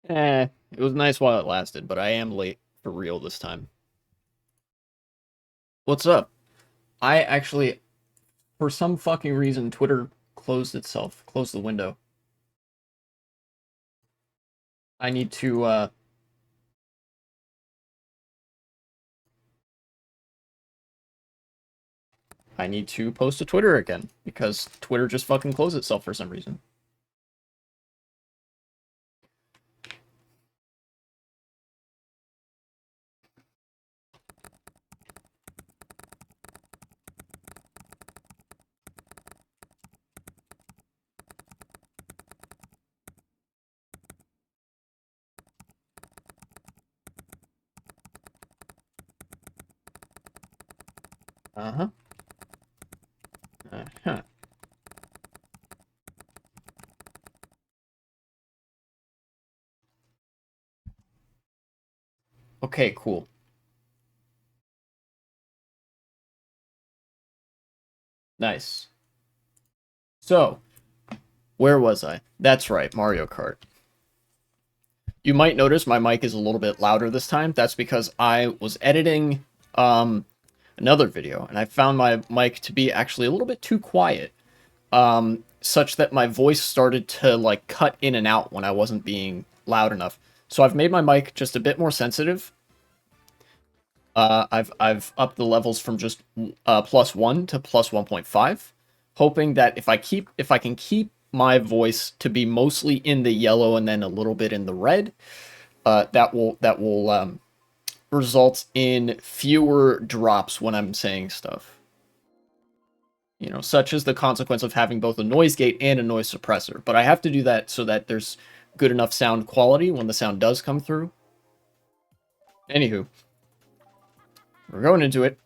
It was nice while it lasted, but I am late for real this time. What's up? I actually, for some fucking reason, Twitter closed itself, closed the window. I need to, I need to post to Twitter again because Twitter just fucking closed itself for some reason. Uh-huh. Uh-huh. Okay, cool. Nice. So, where was I? That's right, Mario Kart. You might notice my mic is a little bit louder this time. That's because I was editing um another video and I found my mic to be actually a little bit too quiet. Such that my voice started to like cut in and out when I wasn't being loud enough. So I've made my mic just a bit more sensitive. I've upped the levels from just +1 to +1.5, hoping that if I can keep my voice to be mostly in the yellow and then a little bit in the red, that will result in fewer drops when I'm saying stuff. You know, such as the consequence of having both a noise gate and a noise suppressor. But I have to do that so that there's good enough sound quality when the sound does come through. Anywho, we're going into it.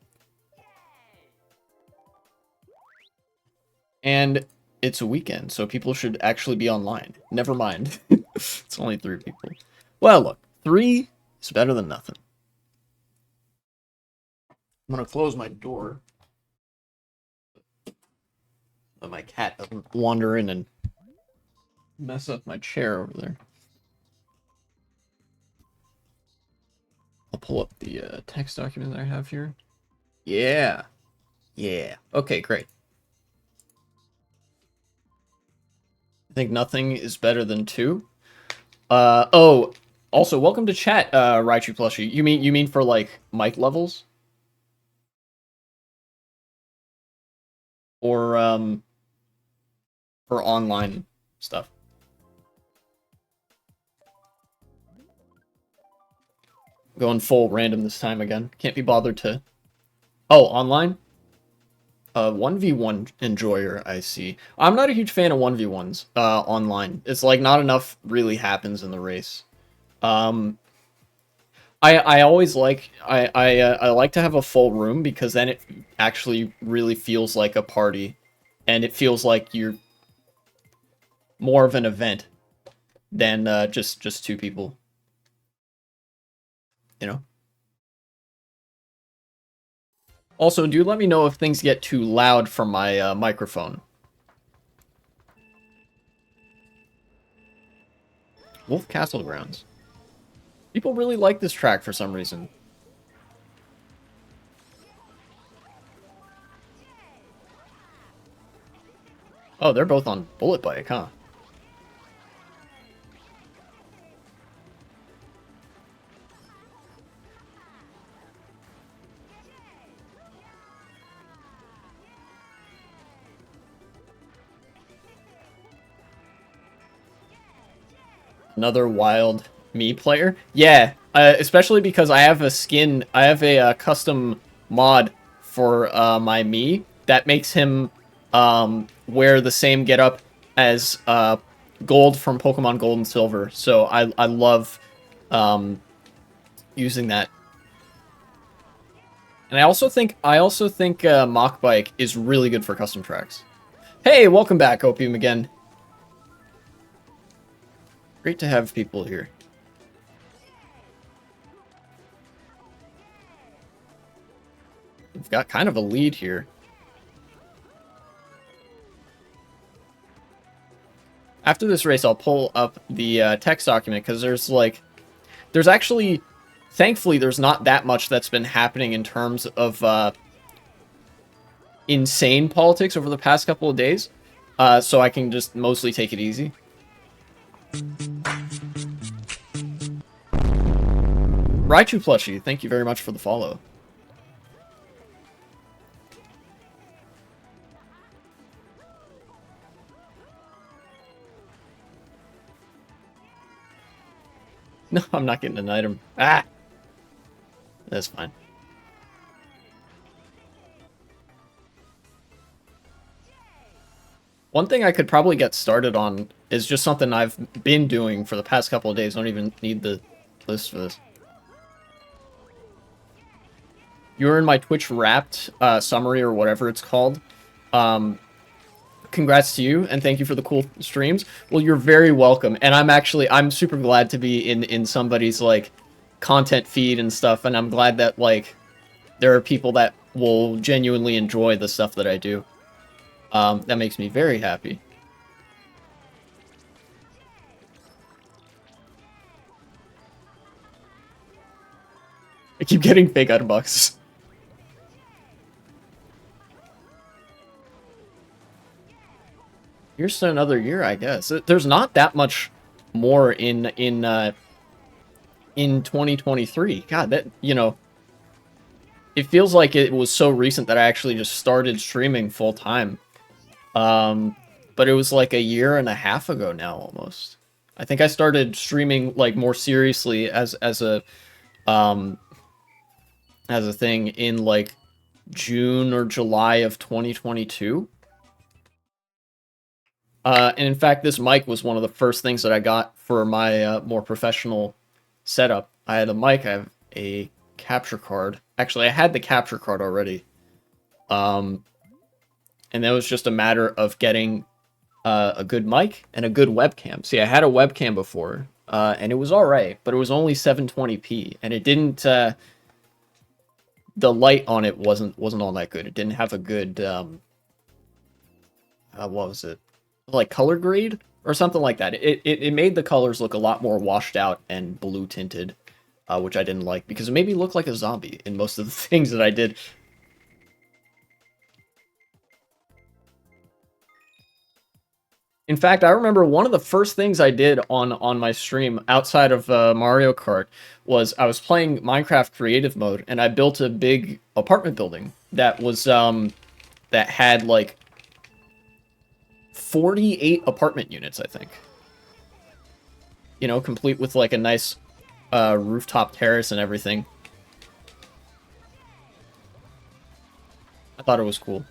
And it's a weekend, so people should actually be online. Never mind. It's only 3 people. Well, look, 3 is better than nothing. I'm gonna close my door so my cat doesn't wander in and mess up my chair over there. I'll pull up the text document that I have here. Yeah. Yeah. Okay, great. I think nothing is better than 2. Oh, also, welcome to chat, Raichu Plushie. You mean for, like, mic levels? Or, for online stuff? Going full random this time again. Can't be bothered to... Oh, online? 1v1 enjoyer, I see. I'm not a huge fan of 1v1s online. It's like not enough really happens in the race. Um, I always like I like to have a full room because then it actually really feels like a party, and it feels like you're more of an event than just 2 people. You know. Also, do let me know if things get too loud from my microphone. Wolf Castle Grounds. People really like this track for some reason. Oh, they're both on Bullet Bike, huh? Another wild me player? Yeah, especially because I have a skin, I have a custom mod for my me that makes him wear the same getup as Gold from Pokemon Gold and Silver. So I love um, using that. And I also think Mach Bike is really good for custom tracks. Hey, welcome back, Opium again. Great to have people here. We've got kind of a lead here. After this race, I'll pull up the text document, because there's actually, thankfully, there's not that much that's been happening in terms of insane politics over the past couple of days, so I can just mostly take it easy. Raichu Plushie, thank you very much for the follow. No, I'm not getting an item. Ah! That's fine. One thing I could probably get started on is just something I've been doing for the past couple of days. I don't even need the list for this. You're in my Twitch Wrapped summary, or whatever it's called. Congrats to you, and thank you for the cool streams. Well, you're very welcome, and I'm super glad to be in somebody's, like, content feed and stuff, and I'm glad that, like, there are people that will genuinely enjoy the stuff that I do. That makes me very happy. I keep getting fake item boxes. Here's to another year, I guess. There's not that much more in 2023. God, that, you know, it feels like it was so recent that I actually just started streaming full time. But it was like a year and a half ago now, almost. I think I started streaming, like, more seriously as a thing in, like, June or July of 2022. And in fact, this mic was one of the first things that I got for my more professional setup. I had a mic, I have a capture card. Actually, I had the capture card already. And that was just a matter of getting a good mic and a good webcam. See, I had a webcam before, and it was alright, but it was only 720p, and it didn't... the light on it wasn't all that good. It didn't have a good... what was it? Like color grade or something like that. It made the colors look a lot more washed out and blue tinted, which I didn't like, because it made me look like a zombie in most of the things that I did. In fact, I remember one of the first things I did on my stream outside of Mario Kart was I was playing Minecraft Creative Mode, and I built a big apartment building that was that had like 48 apartment units, I think. You know, complete with like a nice rooftop terrace and everything. I thought it was cool.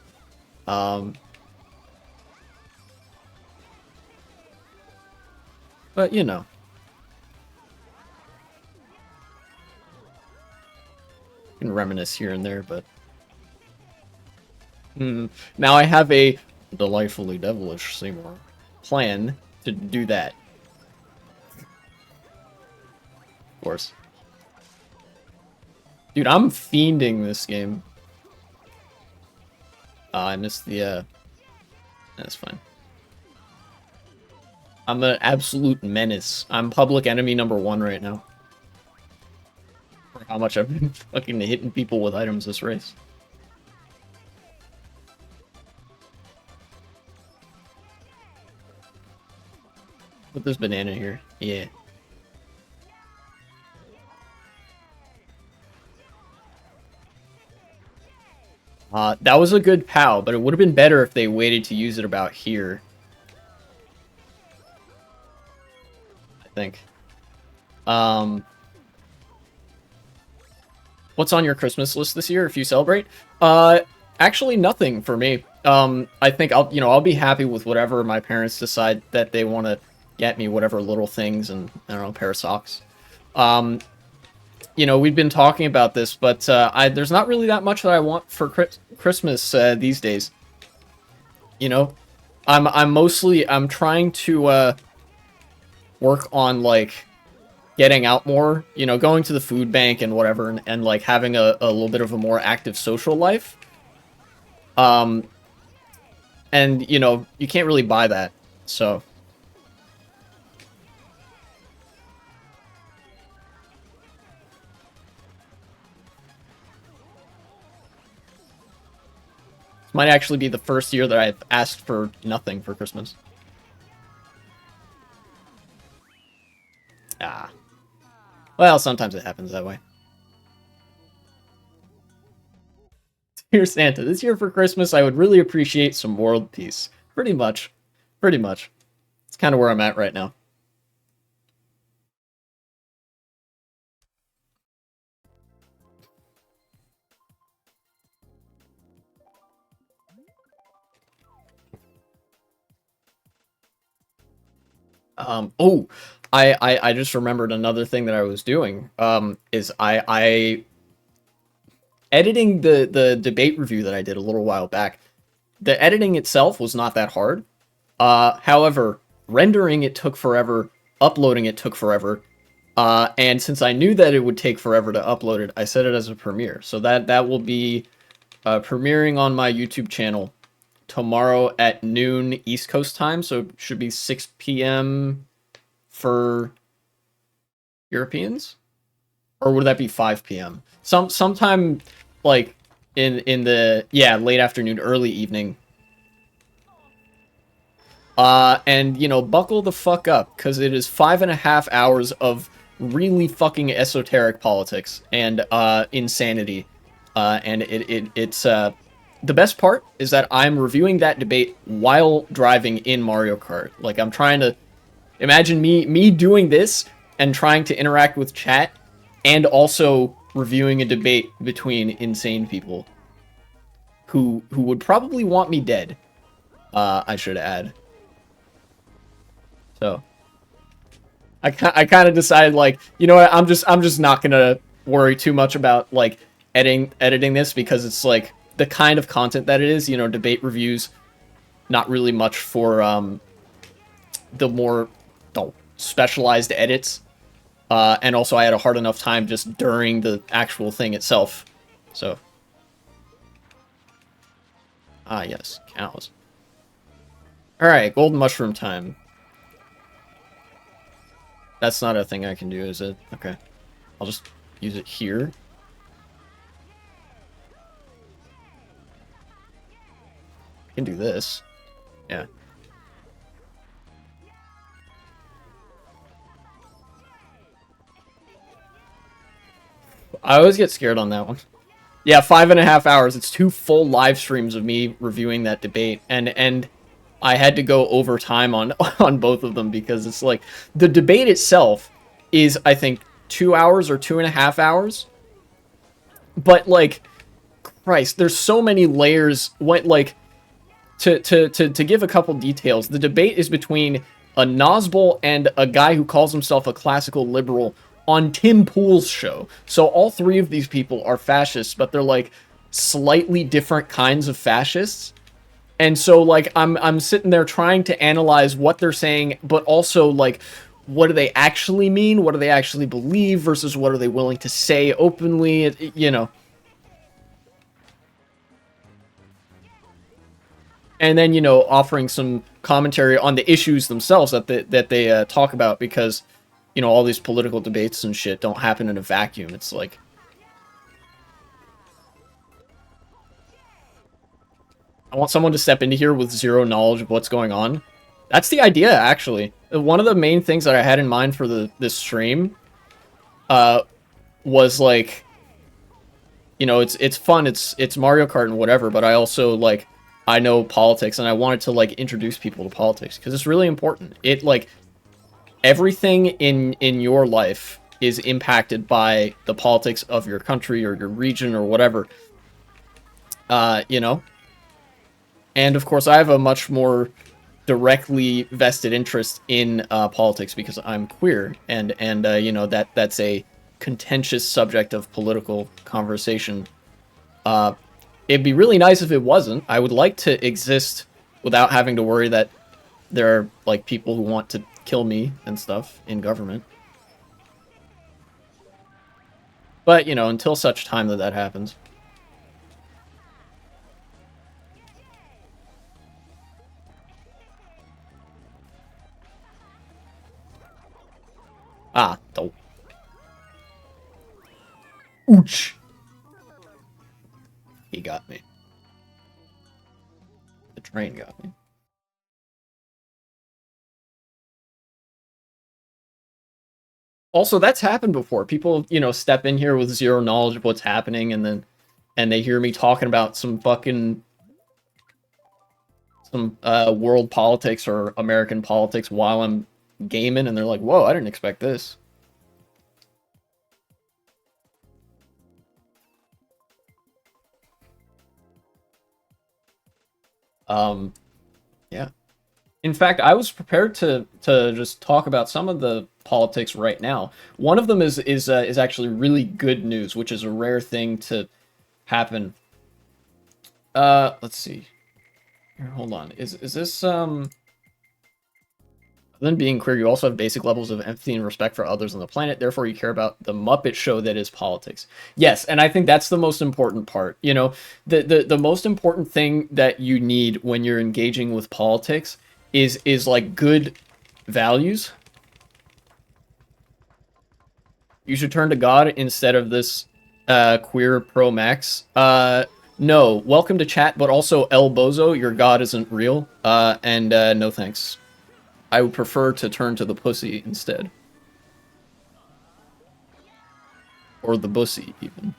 But, you know. You can reminisce here and there, but... Now I have a delightfully devilish Seymour plan to do that. Of course. Dude, I'm fiending this game. I missed the, That's fine. I'm an absolute menace. I'm public enemy #1 right now. For how much I've been fucking hitting people with items this race. Put this banana here. Yeah. That was a good POW, but it would have been better if they waited to use it about here. I think. What's on your Christmas list this year if you celebrate? Actually nothing for me. I think I'll be happy with whatever my parents decide that they want to get me, whatever little things, and I don't know, a pair of socks. You know, we've been talking about this, but there's not really that much that I want for Christmas these days. You know, I'm trying to work on, like, getting out more, you know, going to the food bank and whatever, and like having a little bit of a more active social life. And you know, you can't really buy that, so Might actually be the first year that I've asked for nothing for Christmas. Ah. Well, sometimes it happens that way. Dear Santa, this year for Christmas, I would really appreciate some world peace. Pretty much. Pretty much. It's kind of where I'm at right now. Oh, I just remembered another thing that I was doing. Is I editing the debate review that I did a little while back. The editing itself was not that hard. However, rendering it took forever, uploading it took forever. And since I knew that it would take forever to upload it, I set it as a premiere. So that will be premiering on my YouTube channel tomorrow at noon East Coast time. So it should be 6 p.m. for Europeans, or would that be 5 p.m.? Sometime like in the late afternoon, early evening. And you know, buckle the fuck up, because it is 5.5 hours of really fucking esoteric politics and insanity. And it's the best part is that I'm reviewing that debate while driving in Mario Kart. Like, I'm trying to imagine me doing this and trying to interact with chat and also reviewing a debate between insane people who would probably want me dead. I should add. So I kind of decided, like, you know what, I'm just not gonna worry too much about like editing this, because it's like the kind of content that it is, you know, debate reviews, not really much for the more specialized edits. And also I had a hard enough time just during the actual thing itself. So yes, cows. All right, golden mushroom time. That's not a thing I can do, is it? Okay. I'll just use it here. I can do this. Yeah. I always get scared on that one. Yeah, 5.5 hours. It's 2 full live streams of me reviewing that debate, and I had to go over time on on both of them, because it's like the debate itself is, I think, 2 hours or 2.5 hours. But like, Christ, there's so many layers. What, like, to give a couple details, the debate is between a Nosbol and a guy who calls himself a classical liberal on Tim Pool's show. So all three of these people are fascists, but they're like slightly different kinds of fascists. And so like I'm sitting there trying to analyze what they're saying, but also like, what do they actually mean? What do they actually believe versus what are they willing to say openly? You know. And then, you know, offering some commentary on the issues themselves that they talk about, because, you know, all these political debates and shit don't happen in a vacuum. It's like, I want someone to step into here with zero knowledge of what's going on. That's the idea, actually. One of the main things that I had in mind for this stream was like, you know, it's fun, it's Mario Kart and whatever, but I also, like, I know politics, and I wanted to, like, introduce people to politics, because it's really important. It, like, everything in your life is impacted by the politics of your country or your region or whatever. You know? And, of course, I have a much more directly vested interest in politics, because I'm queer, and you know, that's a contentious subject of political conversation. It'd be really nice if it wasn't. I would like to exist without having to worry that there are, like, people who want to kill me and stuff in government. But, you know, until such time that happens. Ah, dope. Ouch. He got me. train got me. Also, that's happened before. People, step in here with zero knowledge of what's happening, and they hear me talking about some fucking world politics or American politics while I'm gaming, and they're like, "Whoa, I didn't expect this." Yeah. In fact, I was prepared to just talk about some of the politics right now. One of them is actually really good news, which is a rare thing to happen. Let's see. Here, hold on. Is this Then being queer, you also have basic levels of empathy and respect for others on the planet. Therefore, you care about the Muppet Show that is politics. Yes, and I think that's the most important part. The most important thing that you need when you're engaging with politics is like good values. You should turn to God instead of this queer pro max. No, welcome to chat, but also El Bozo, your God isn't real. And no thanks. I would prefer to turn to the pussy instead. Or the bussy, even.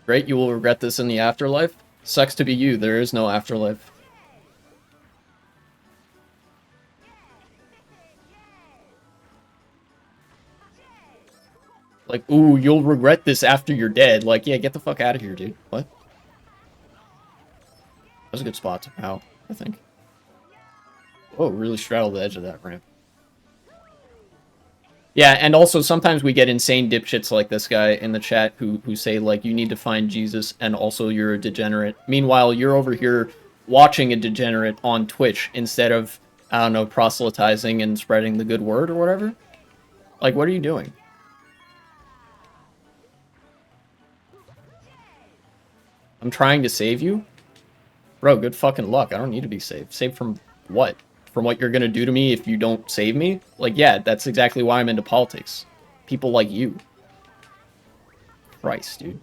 Great, you will regret this in the afterlife? Sucks to be you, there is no afterlife. Like, ooh, you'll regret this after you're dead. Like, yeah, get the fuck out of here, dude. What? That was a good spot to pow, I think. Oh, really straddled the edge of that ramp. Yeah, and also sometimes we get insane dipshits like this guy in the chat who say, like, you need to find Jesus and also you're a degenerate. Meanwhile, you're over here watching a degenerate on Twitch instead of, I don't know, proselytizing and spreading the good word or whatever. Like, what are you doing? I'm trying to save you? Bro, good fucking luck. I don't need to be saved. Saved from what? From what you're gonna do to me if you don't save me? Like, yeah, that's exactly why I'm into politics. People like you. Christ, dude.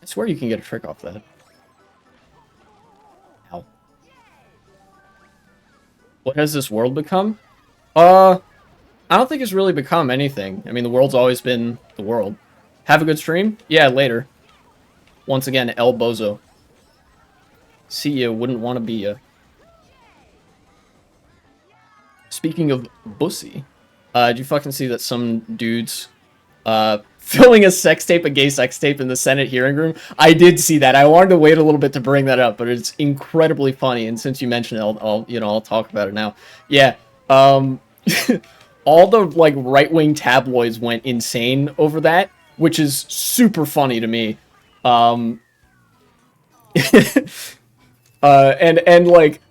I swear you can get a trick off that. Ow. What has this world become? I don't think it's really become anything. I mean, the world's always been the world. Have a good stream? Yeah, later. Once again, El Bozo. See ya, wouldn't want to be ya. Speaking of bussy, did you fucking see that some dudes filming a sex tape, a gay sex tape in the Senate hearing room? I did see that. I wanted to wait a little bit to bring that up, but it's incredibly funny. And since you mentioned it, I'll talk about it now. Yeah. All the like right-wing tabloids went insane over that, which is super funny to me. And like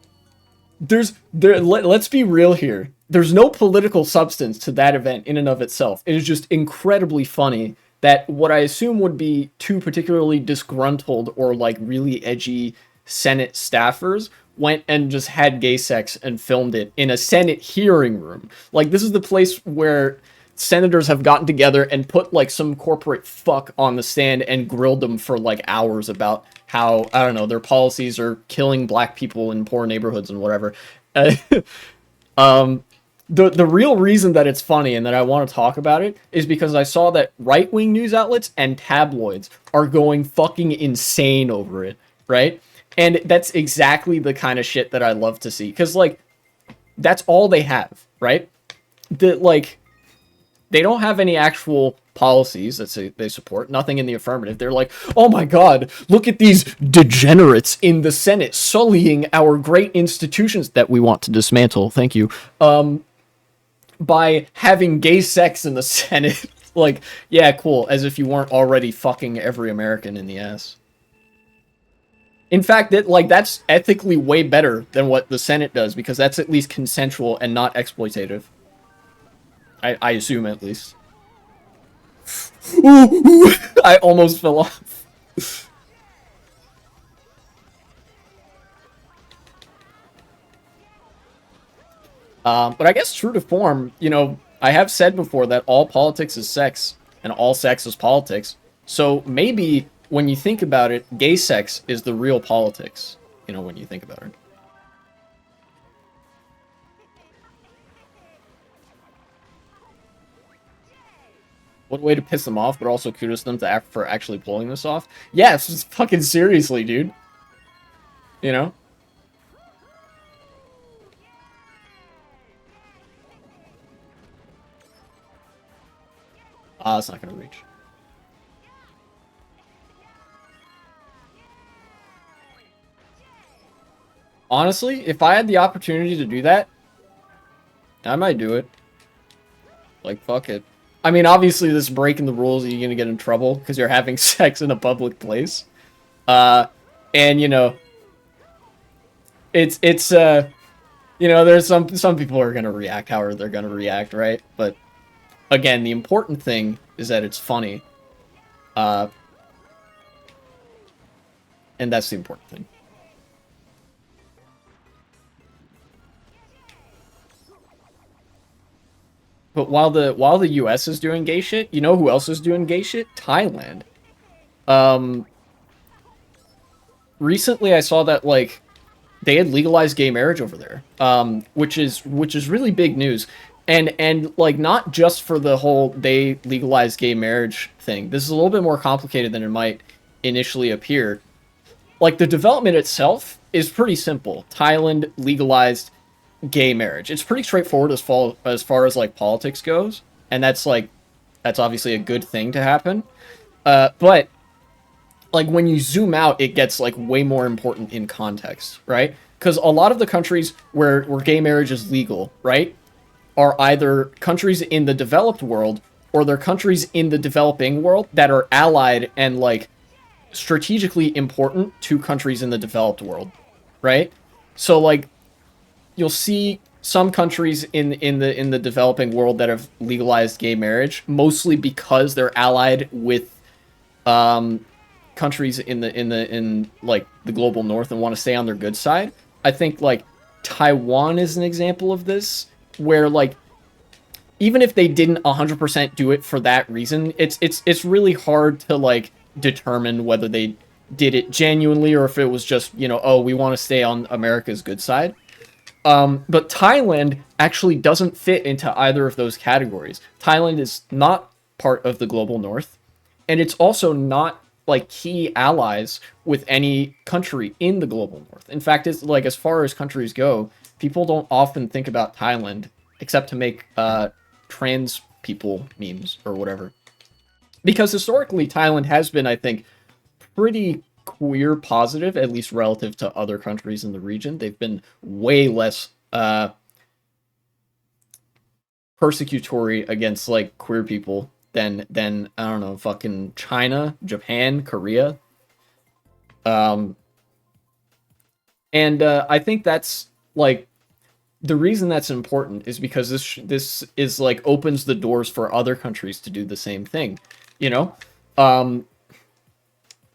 let's be real here. There's no political substance to that event in and of itself. It is just incredibly funny that what I assume would be two particularly disgruntled or like really edgy Senate staffers went and just had gay sex and filmed it in a Senate hearing room. Like, this is the place where senators have gotten together and put like some corporate fuck on the stand and grilled them for like hours about how, I don't know, their policies are killing black people in poor neighborhoods and whatever. The real reason that it's funny and that I want to talk about it is because I saw that right-wing news outlets and tabloids are going fucking insane over it, right? And that's exactly the kind of shit that I love to see. Because, like, that's all they have, right? They don't have any actual policies that they support, nothing in the affirmative. They're like, oh my god, look at these degenerates in the Senate sullying our great institutions that we want to dismantle, thank you, by having gay sex in the Senate. Like, yeah, cool, as if you weren't already fucking every American in the ass. In fact, that's ethically way better than what the Senate does, because that's at least consensual and not exploitative. I assume, at least. Ooh, I almost fell off. But I guess true to form, I have said before that all politics is sex and all sex is politics. So maybe when you think about it, gay sex is the real politics, when you think about it. What way to piss them off, but also kudos to them for actually pulling this off. Yeah, it's just fucking seriously, dude. You know? Ah, it's not gonna reach. Honestly, if I had the opportunity to do that, I might do it. Like, fuck it. I mean, obviously, this breaking the rules, you're gonna get in trouble because you're having sex in a public place. Uh, and there's some people who are gonna react however they're gonna react, right? But again, the important thing is that it's funny. Uh, and that's the important thing. But while the US is doing gay shit, you know who else is doing gay shit? Thailand. Um, Recently I saw that like they had legalized gay marriage over there, which is really big news, and like not just for the whole they legalized gay marriage thing. This is a little bit more complicated than it might initially appear. Like the development itself is pretty simple. Thailand legalized gay marriage. It's pretty straightforward as far as like politics goes, and that's obviously a good thing to happen. But like when you zoom out, it gets like way more important in context, right? Because a lot of the countries where gay marriage is legal, right, are either countries in the developed world or they're countries in the developing world that are allied and like strategically important to countries in the developed world, right? So like you'll see some countries in the developing world that have legalized gay marriage mostly because they're allied with um countries in like the global north and want to stay on their good side. I think like Taiwan is an example of this where like even if they didn't 100% do it for that reason, it's really hard to like determine whether they did it genuinely or if it was just, oh, we want to stay on America's good side. But Thailand actually doesn't fit into either of those categories. Thailand is not part of the global north, and it's also not like key allies with any country in the global north. In fact, it's like as far as countries go, people don't often think about Thailand except to make trans people memes or whatever. Because historically, Thailand has been, I think, pretty queer positive, at least relative to other countries in the region. They've been way less persecutory against like queer people than I don't know, fucking China, Japan, Korea. Um, and I think that's like the reason that's important is because this is like opens the doors for other countries to do the same thing. You know, um,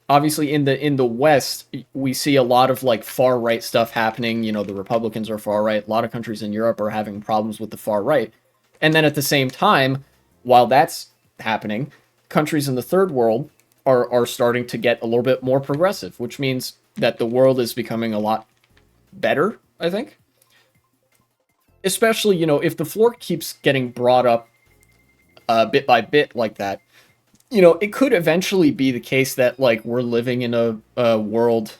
obviously in the West we see a lot of like far right stuff happening. The Republicans are far right. A lot of countries in Europe are having problems with the far right, and then at the same time, while that's happening, countries in the third world are starting to get a little bit more progressive, which means that the world is becoming a lot better, I think. Especially, if the floor keeps getting brought up bit by bit like that, it could eventually be the case that like we're living in a world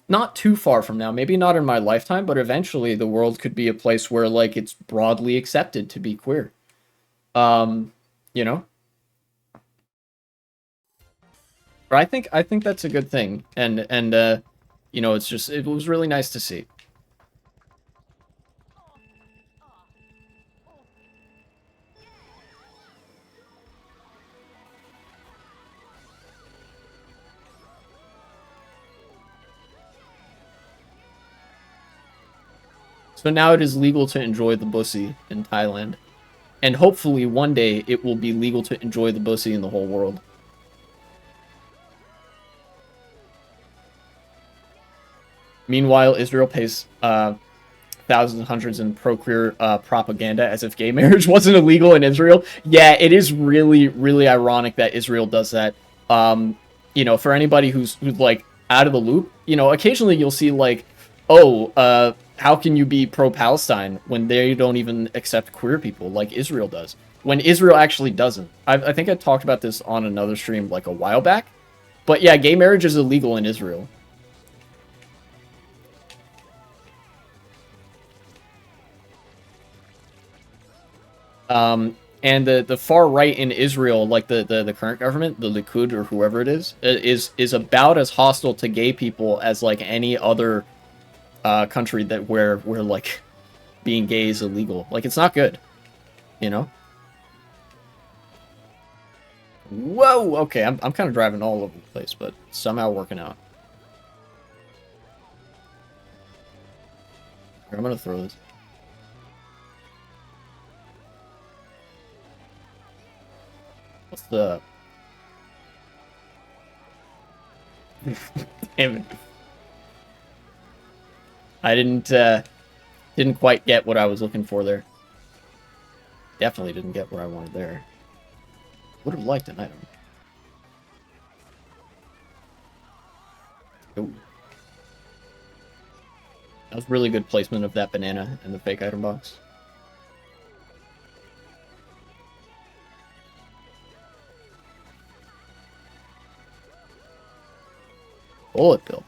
not too far from now, maybe not in my lifetime, but eventually the world could be a place where like it's broadly accepted to be queer. Um, you know, but I think that's a good thing, and it was really nice to see. So now it is legal to enjoy the bussy in Thailand, and hopefully one day it will be legal to enjoy the bussy in the whole world. Meanwhile, Israel pays thousands and hundreds in pro-queer propaganda as if gay marriage wasn't illegal in Israel. Yeah, it is really, really ironic that Israel does that. You know, for anybody who's like out of the loop, you know, occasionally you'll see like, oh, how can you be pro-Palestine when they don't even accept queer people like Israel does? When Israel actually doesn't. I think I talked about this on another stream like a while back. But yeah, gay marriage is illegal in Israel. And the far right in Israel, like the current government, the Likud or whoever it is about as hostile to gay people as like any other country that where like being gay is illegal. Like it's not good, you know. Whoa, okay, I'm kind of driving all over the place, but somehow working out. Here, I'm gonna throw this. What's the... Damn it. I didn't quite get what I was looking for there. Definitely didn't get what I wanted there. Would have liked an item. Ooh. That was really good placement of that banana in the fake item box. Bullet bill.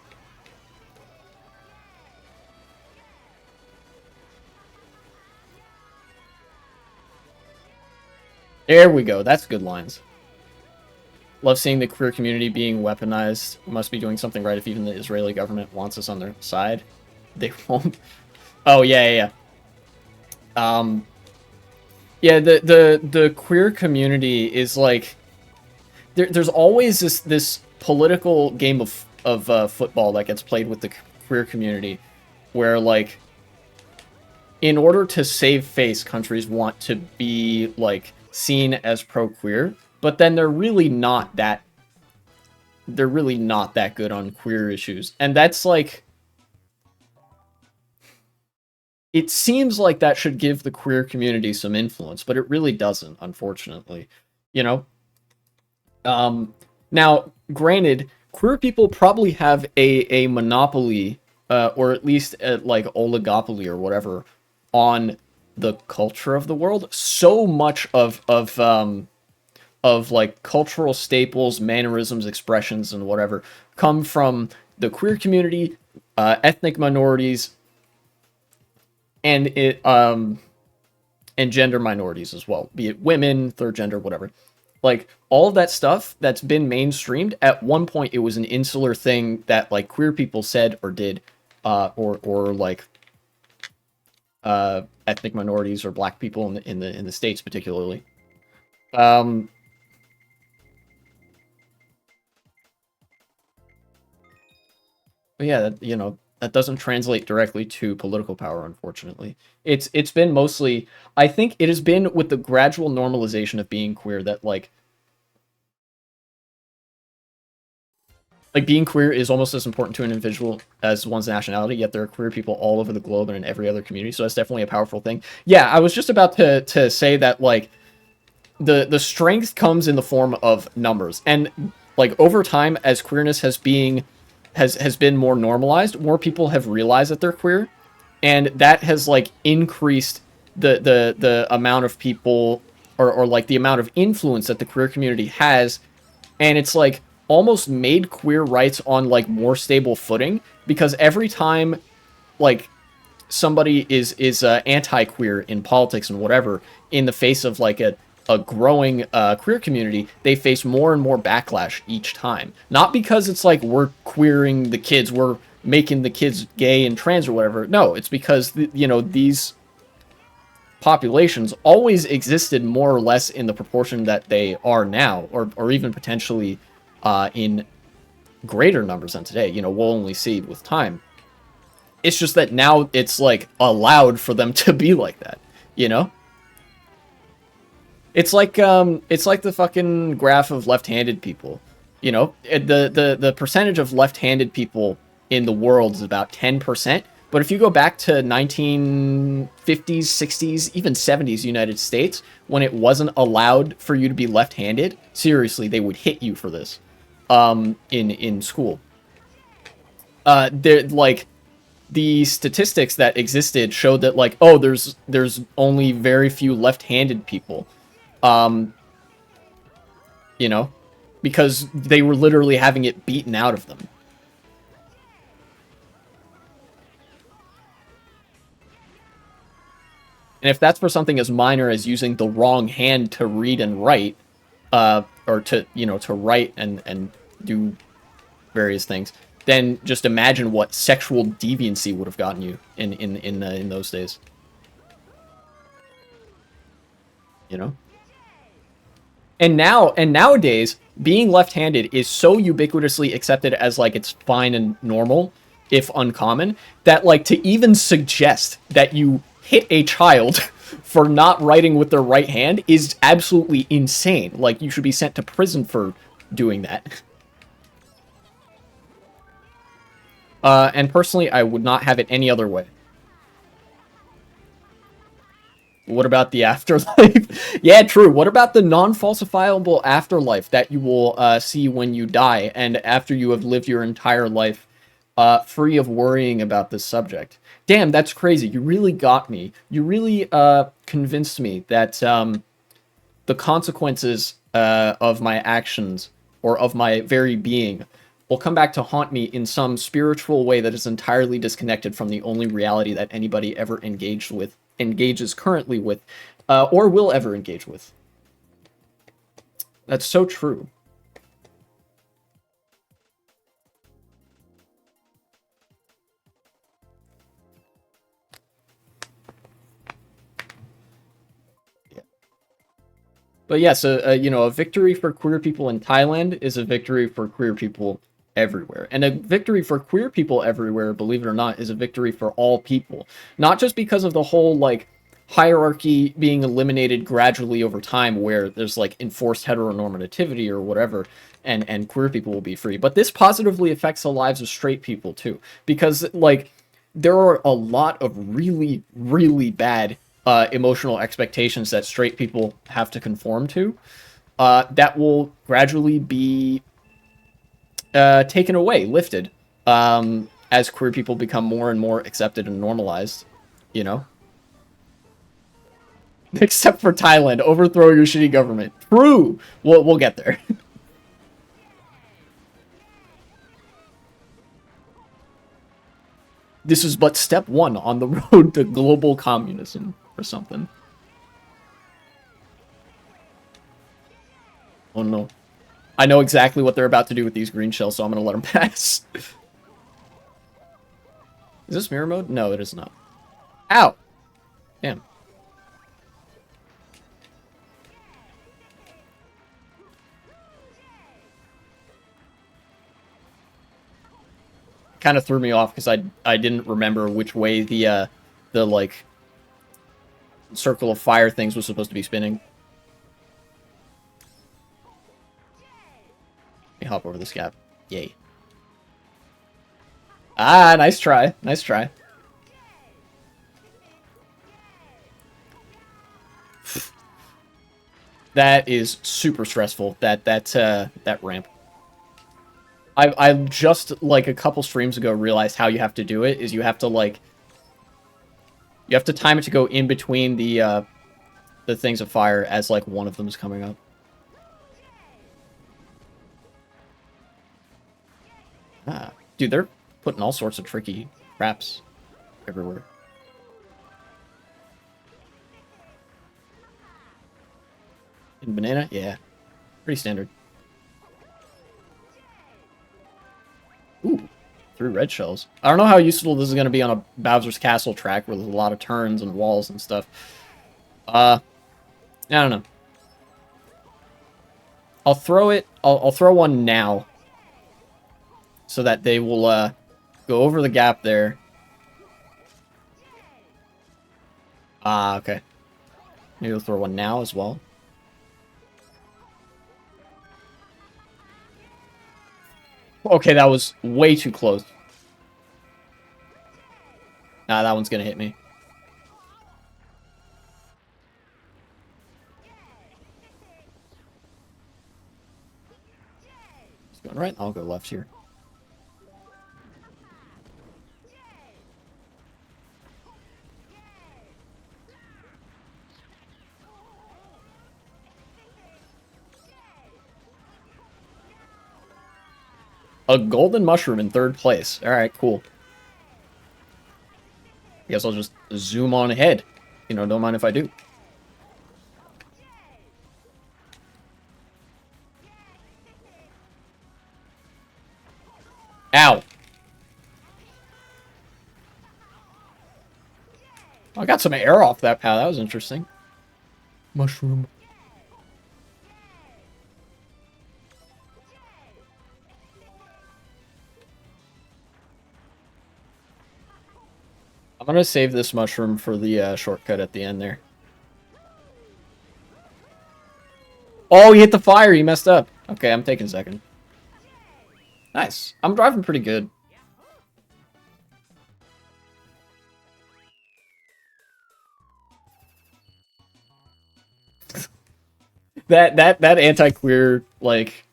There we go. That's good lines. Love seeing the queer community being weaponized. Must be doing something right if even the Israeli government wants us on their side. They won't. Oh, yeah. Yeah, the queer community is like... There's always this political game of football that gets played with the queer community where, like, in order to save face, countries want to be, like, seen as pro-queer, but then they're really not that good on queer issues. And that's like, it seems like that should give the queer community some influence, but it really doesn't, unfortunately. You know? Now, granted, queer people probably have a monopoly, or at least like oligopoly or whatever, on the culture of the world. So much of like cultural staples, mannerisms, expressions, and whatever come from the queer community, ethnic minorities, and and gender minorities as well, be it women, third gender, whatever. Like, all of that stuff that's been mainstreamed, at one point it was an insular thing that, like, queer people said or did, or like, ethnic minorities or black people in the States particularly. But yeah, that, you know, that doesn't translate directly to political power, unfortunately. It's been mostly, I think it has been with the gradual normalization of being queer that, like being queer is almost as important to an individual as one's nationality, yet there are queer people all over the globe and in every other community, so that's definitely a powerful thing. Yeah, I was just about to say that, like, the strength comes in the form of numbers, and, like, over time, as queerness has been more normalized, more people have realized that they're queer, and that has, like, increased the amount of people, or like the amount of influence that the queer community has, and it's like almost made queer rights on, like, more stable footing, because every time, like, somebody is anti-queer in politics and whatever, in the face of, like, a growing queer community, they face more and more backlash each time. Not because it's like we're queering the kids, we're making the kids gay and trans or whatever. No, it's because, you know, these populations always existed more or less in the proportion that they are now, or even potentially in greater numbers than today. You know, we'll only see with time. It's just that now it's, like, allowed for them to be like that, you know? It's like the fucking graph of left-handed people, you know? The percentage of left-handed people in the world is about 10%, But if you go back to 1950s, 60s, even 70s United States, when it wasn't allowed for you to be left-handed, seriously, they would hit you for this in school. They're like the statistics that existed showed that like, oh, there's only very few left-handed people. Um, you know, because they were literally having it beaten out of them. And if that's for something as minor as using the wrong hand to read and write, or to, to write and do various things, then just imagine what sexual deviancy would have gotten you in those days. You know? And nowadays, being left-handed is so ubiquitously accepted as like it's fine and normal, if uncommon, that like to even suggest that you hit a child for not writing with their right hand is absolutely insane. Like you should be sent to prison for doing that. And personally, I would not have it any other way. What about the afterlife? Yeah, true. What about the non-falsifiable afterlife that you will see when you die and after you have lived your entire life free of worrying about this subject? Damn, that's crazy. You really got me. You really convinced me that the consequences of my actions or of my very being will come back to haunt me in some spiritual way that is entirely disconnected from the only reality that anybody ever engages currently with, or will ever engage with. That's so true. Yeah. But yeah, so a victory for queer people in Thailand is a victory for queer people everywhere. And a victory for queer people everywhere, believe it or not, is a victory for all people. Not just because of the whole like hierarchy being eliminated gradually over time where there's like enforced heteronormativity or whatever, and queer people will be free, but this positively affects the lives of straight people too, because like there are a lot of really, really bad emotional expectations that straight people have to conform to that will gradually be taken away, lifted, as queer people become more and more accepted and normalized, you know? Except for Thailand, overthrow your shitty government. True! We'll get there. This is but step one on the road to global communism or something. Oh no. I know exactly what they're about to do with these green shells, so I'm gonna let them pass. Is this mirror mode? No, it is not. Ow! Damn. Kind of threw me off because I didn't remember which way the like circle of fire things was supposed to be spinning. Let me hop over this gap. Yay. Ah, nice try. Nice try. That is super stressful. That ramp. I just like a couple streams ago realized how you have to do it is you have to like you have to time it to go in between the things of fire as like one of them is coming up. Ah, dude, they're putting all sorts of tricky traps everywhere. In banana, yeah, pretty standard. Ooh, 3 red shells. I don't know how useful this is going to be on a Bowser's Castle track where there's a lot of turns and walls and stuff. I don't know. I'll throw it. I'll throw one now, so that they will go over the gap there. Ah, okay. Maybe we'll throw one now as well. Okay, that was way too close. Nah, that one's gonna hit me. It's going right. I'll go left here. A golden mushroom in 3rd place. Alright, cool. I guess I'll just zoom on ahead. You know, don't mind if I do. Ow. I got some air off that pal. That was interesting. Mushroom. I'm gonna save this mushroom for the shortcut at the end there. Oh, he hit the fire. He messed up. Okay, I'm taking 2nd. Nice. I'm driving pretty good. That anti-queer like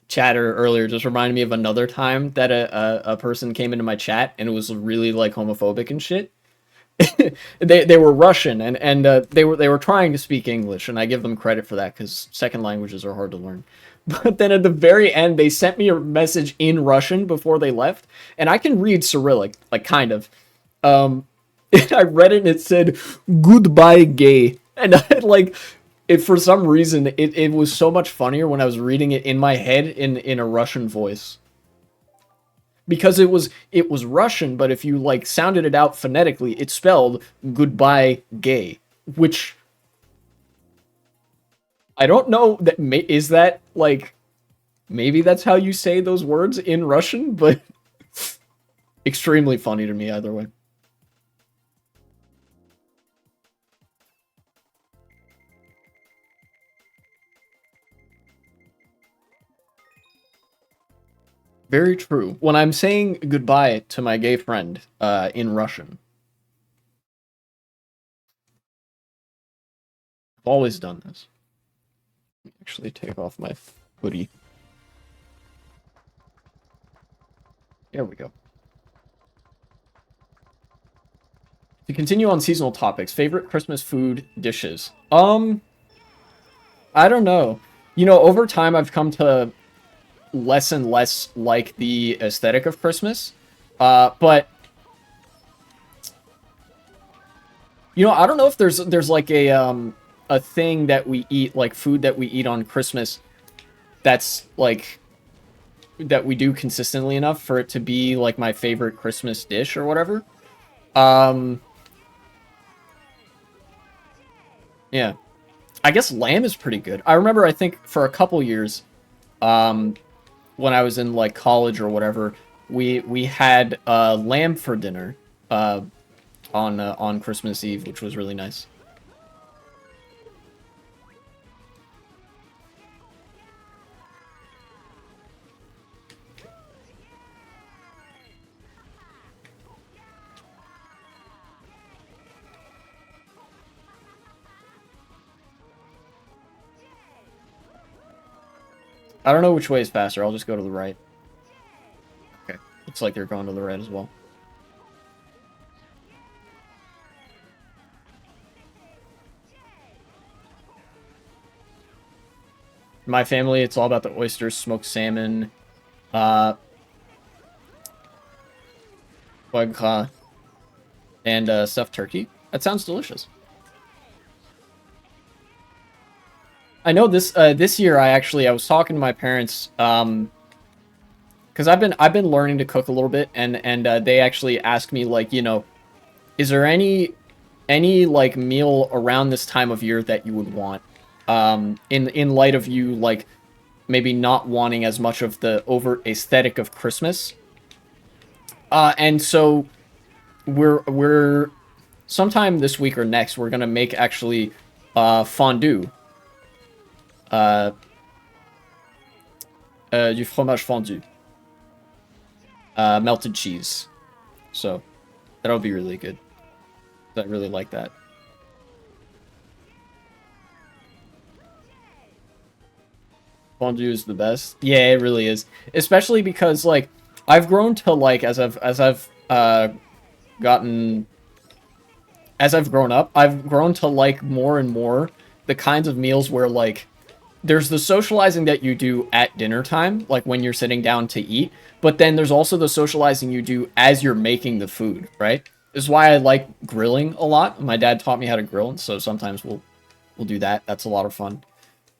chatter earlier just reminded me of another time that a person came into my chat and it was really like homophobic and shit. they were Russian and they were trying to speak English, and I give them credit for that because 2nd languages are hard to learn. But then at the very end, they sent me a message in Russian before they left, and I can read Cyrillic, like kind of. And I read it and it said "Goodbye, gay," and I like it for some reason. It was so much funnier when I was reading it in my head in a Russian voice. Because it was Russian, but if you like sounded it out phonetically, it spelled "goodbye gay," which I don't know that is that like maybe that's how you say those words in Russian, but extremely funny to me either way. Very true. When I'm saying goodbye to my gay friend in Russian, I've always done this. Actually take off my hoodie. There we go. To continue on seasonal topics, favorite Christmas food dishes. I don't know. You know, over time I've come to less and less like the aesthetic of Christmas. But you know, I don't know if there's like a thing that we eat, like food that we eat on Christmas that's like that we do consistently enough for it to be like my favorite Christmas dish or whatever. Um yeah. I guess lamb is pretty good. I remember I think for a couple years um when I was in like college or whatever, we had lamb for dinner uh on Christmas Eve, which was really nice. I don't know which way is faster. I'll just go to the right. Okay. Looks like they're going to the right as well. My family, it's all about the oysters, smoked salmon, uh, foie gras, and stuffed turkey. That sounds delicious. I know this year I was talking to my parents because I've been learning to cook a little bit, and they actually asked me like, you know, is there any like meal around this time of year that you would want in light of you like maybe not wanting as much of the overt aesthetic of Christmas. And so we're sometime this week or next we're gonna make actually fondue. Uh, du fromage fondu. Melted cheese. So That'll be really good. I really like that. Fondue is the best. Yeah, it really is. Especially because like I've grown to like as I've gotten as I've grown up, I've grown to like more and more the kinds of meals where like there's the socializing that you do at dinner time, like when you're sitting down to eat, but then there's also the socializing you do as you're making the food, right? This is why I like grilling a lot. My dad taught me how to grill, and so sometimes we'll do that. That's a lot of fun.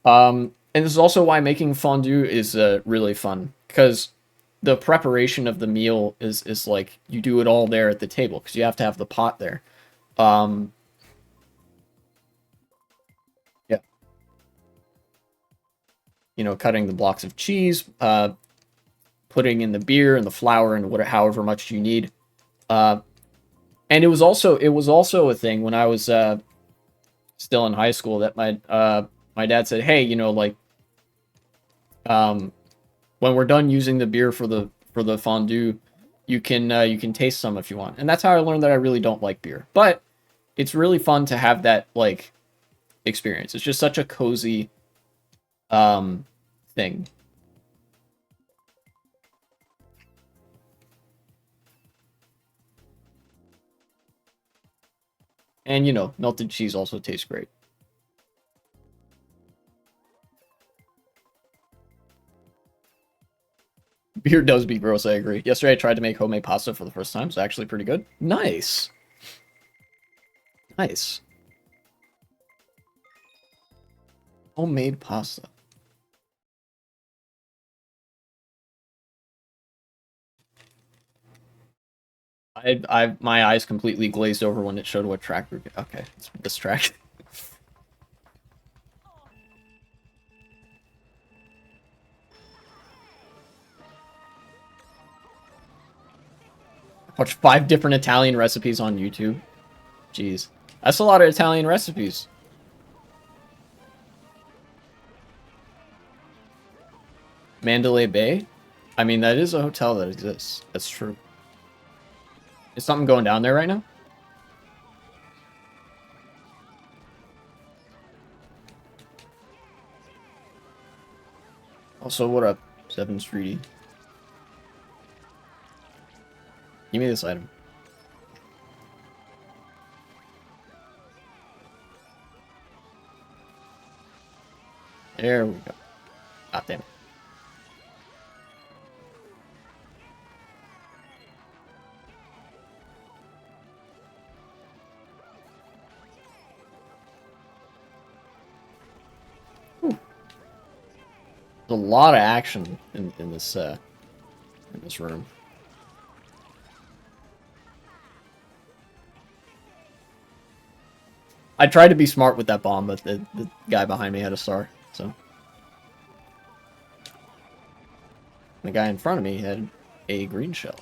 And this is also why making fondue is really fun, because the preparation of the meal is like you do it all there at the table because you have to have the pot there. Um, yeah, cutting the blocks of cheese, putting in the beer and the flour and whatever, however much you need. Uh, and it was also a thing when I was still in high school that my dad said, hey, like um, when we're done using the beer for the fondue, you can taste some if you want. And that's how I learned that I really don't like beer. But it's really fun to have that like experience. It's just such a cozy thing. And melted cheese also tastes great. Beer does be gross, I agree. Yesterday I tried to make homemade pasta for the first time. It's actually pretty good. Nice. Nice. Homemade pasta. My eyes completely glazed over when it showed what track we're. Okay, it's this track. Watch 5 different Italian recipes on YouTube. Jeez, that's a lot of Italian recipes. Mandalay Bay. I mean, that is a hotel that exists. That's true. Is something going down there right now? Also, what up, 7 Streety? Give me this item. There we go. Ah, damn it. Whew. There's a lot of action in this room. I tried to be smart with that bomb, but the guy behind me had a star, so. The guy in front of me had a green shell.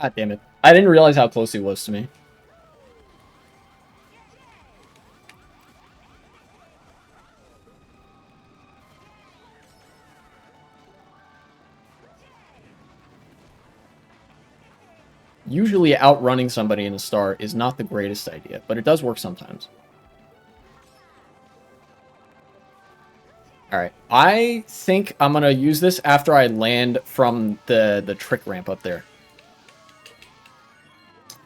God damn it. I didn't realize how close he was to me. Usually outrunning somebody in a star is not the greatest idea, but it does work sometimes. Alright, I think I'm gonna use this after I land from the trick ramp up there.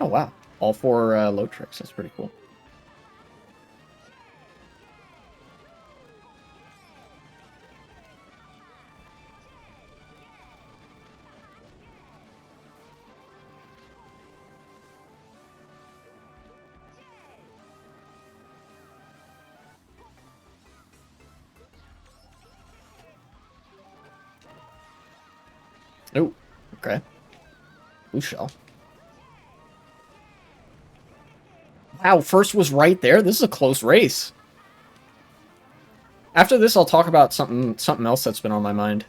Oh wow, all 4 low tricks, that's pretty cool. Oh, okay. Blue shell. Wow, first was right there? This is a close race. After this, I'll talk about something else that's been on my mind.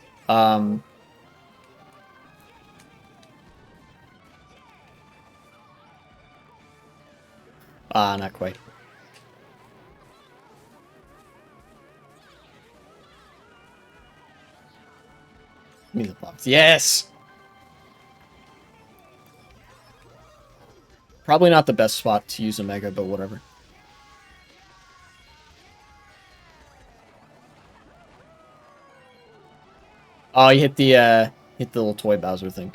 Not quite. Give me the box. Yes! Probably not the best spot to use a Mega, but whatever. Oh, you hit the little toy Bowser thing.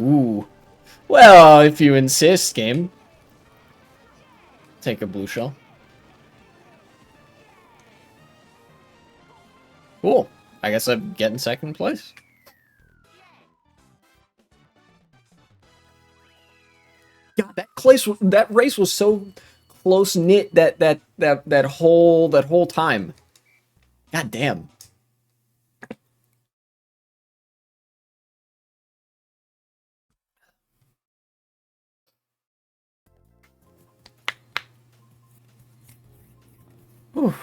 Ooh. Well, if you insist, game. Take a blue shell. Cool. I guess I'm getting second place. God, that race was so close knit that whole time. God damn. Whew.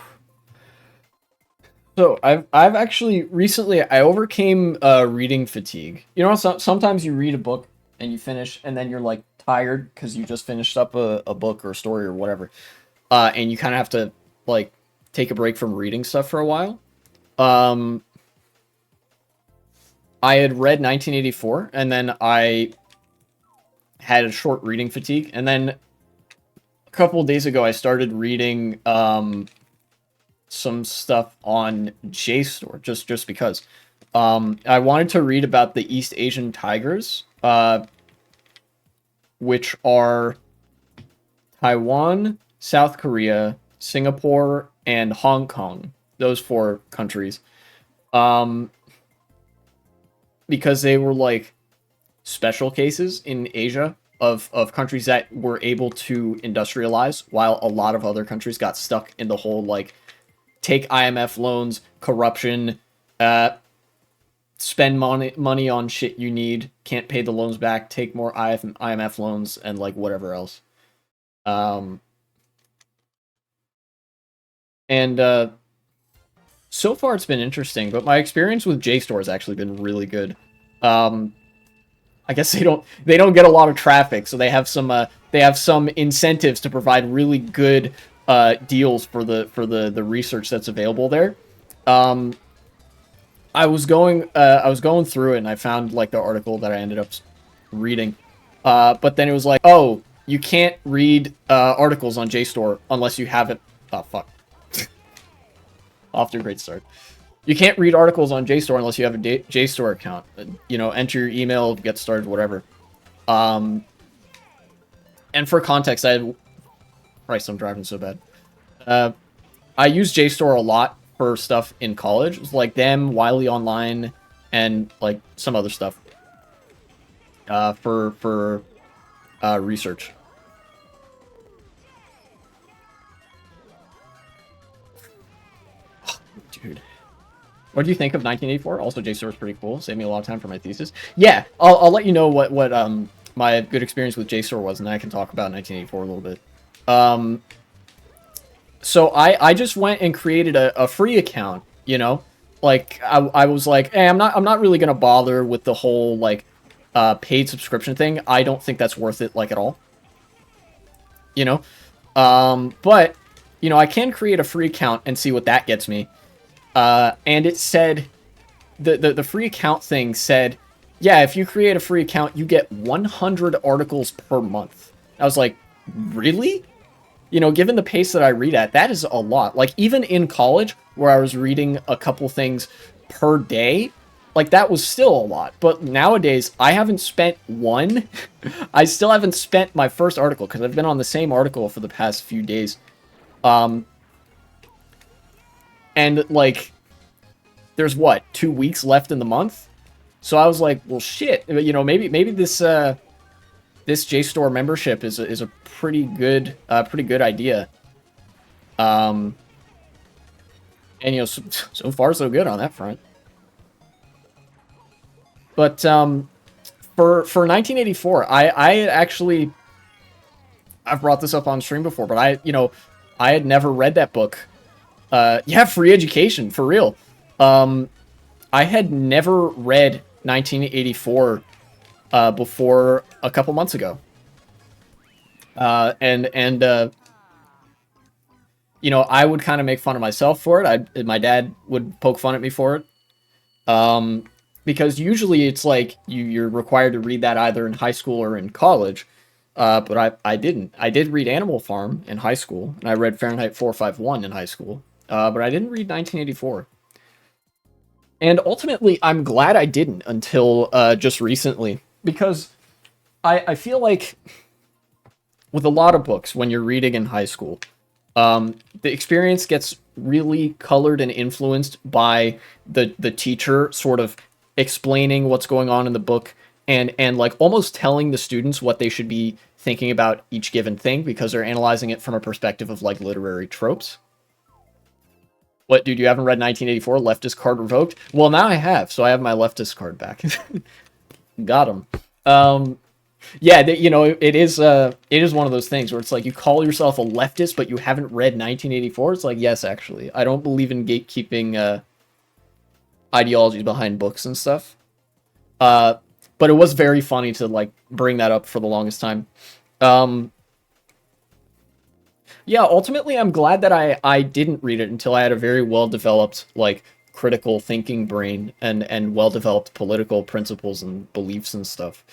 So I've actually recently I overcame reading fatigue. You know, sometimes you read a book and you finish, and then you're like tired because you just finished up a book or a story or whatever, and you kind of have to like take a break from reading stuff for a while. I had read 1984, and then I had a short reading fatigue, and then a couple of days ago I started reading some stuff on JSTOR just because. I wanted to read about the East Asian tigers, which are Taiwan, South Korea, Singapore, and Hong Kong. Those four countries. Because they were like special cases in Asia of countries that were able to industrialize while a lot of other countries got stuck in the whole like take IMF loans, corruption, spend money on shit you need, can't pay the loans back, take more IMF loans, and like whatever else. And so far it's been interesting, but my experience with JSTOR has actually been really good. I guess they don't get a lot of traffic, so they have some incentives to provide really good deals for the research that's available there. I was going through it and I found like the article that I ended up reading, but then it was like, oh, you can't read articles on JSTOR unless you have it. Oh fuck, off to a great start. You can't read articles on JSTOR unless you have a JSTOR account. You know, enter your email, get started, whatever. And for context, Christ, I'm driving so bad. I use JSTOR a lot for stuff in college. It's like them, Wiley Online, and like some other stuff. For research. Oh, dude. What do you think of 1984? Also, JSTOR is pretty cool. Saved me a lot of time for my thesis. Yeah, I'll let you know what my good experience with JSTOR was, and then I can talk about 1984 a little bit. So I just went and created a free account. You know, like I was like, hey, I'm not really gonna bother with the whole like paid subscription thing. I don't think that's worth it like at all. You know, but you know I can create a free account and see what that gets me. And it said, the free account thing said, yeah, if you create a free account, you get 100 articles per month. I was like, really? You know, given the pace that I read at, that is a lot. Like, even in college, where I was reading a couple things per day, like, that was still a lot. But nowadays, I haven't spent one. I still haven't spent my first article, because I've been on the same article for the past few days. And, like, there's, what, 2 weeks left in the month? So I was like, well, shit. You know, maybe this this JSTOR membership is a pretty good idea. And, you know, so far so good on that front. But for 1984, I actually, I've brought this up on stream before, but I had never read that book. Yeah, Free Education, for real. I had never read 1984 before a couple months ago. And I would kind of make fun of myself for it. My dad would poke fun at me for it. Um, because usually it's like you're required to read that either in high school or in college. But I didn't. I did read Animal Farm in high school, and I read Fahrenheit 451 in high school. But I didn't read 1984. And ultimately, I'm glad I didn't until just recently, because I feel like with a lot of books, when you're reading in high school, the experience gets really colored and influenced by the teacher sort of explaining what's going on in the book, and like almost telling the students what they should be thinking about each given thing, because they're analyzing it from a perspective of like literary tropes. What, dude, you haven't read 1984? Leftist card revoked? Well, now I have, so I have my leftist card back. Got him. Yeah, it is one of those things where it's like you call yourself a leftist, but you haven't read 1984. It's like, yes, actually, I don't believe in gatekeeping ideologies behind books and stuff. Uh, but it was very funny to like bring that up for the longest time. Um, yeah, ultimately, I'm glad that I didn't read it until I had a very well developed like critical thinking brain and well developed political principles and beliefs and stuff.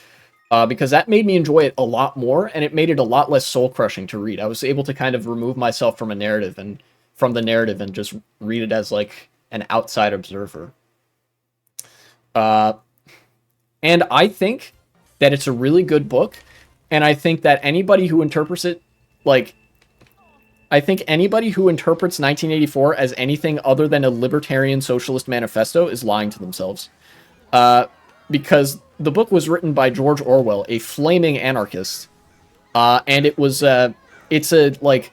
Because that made me enjoy it a lot more, and it made it a lot less soul crushing to read. I was able to kind of remove myself from a narrative and from the narrative and just read it as like an outside observer. Uh, and I think that it's a really good book, and I think that anybody who interprets it like I think anybody who interprets 1984 as anything other than a libertarian socialist manifesto is lying to themselves. Uh, because the book was written by George Orwell, a flaming anarchist, and it's a like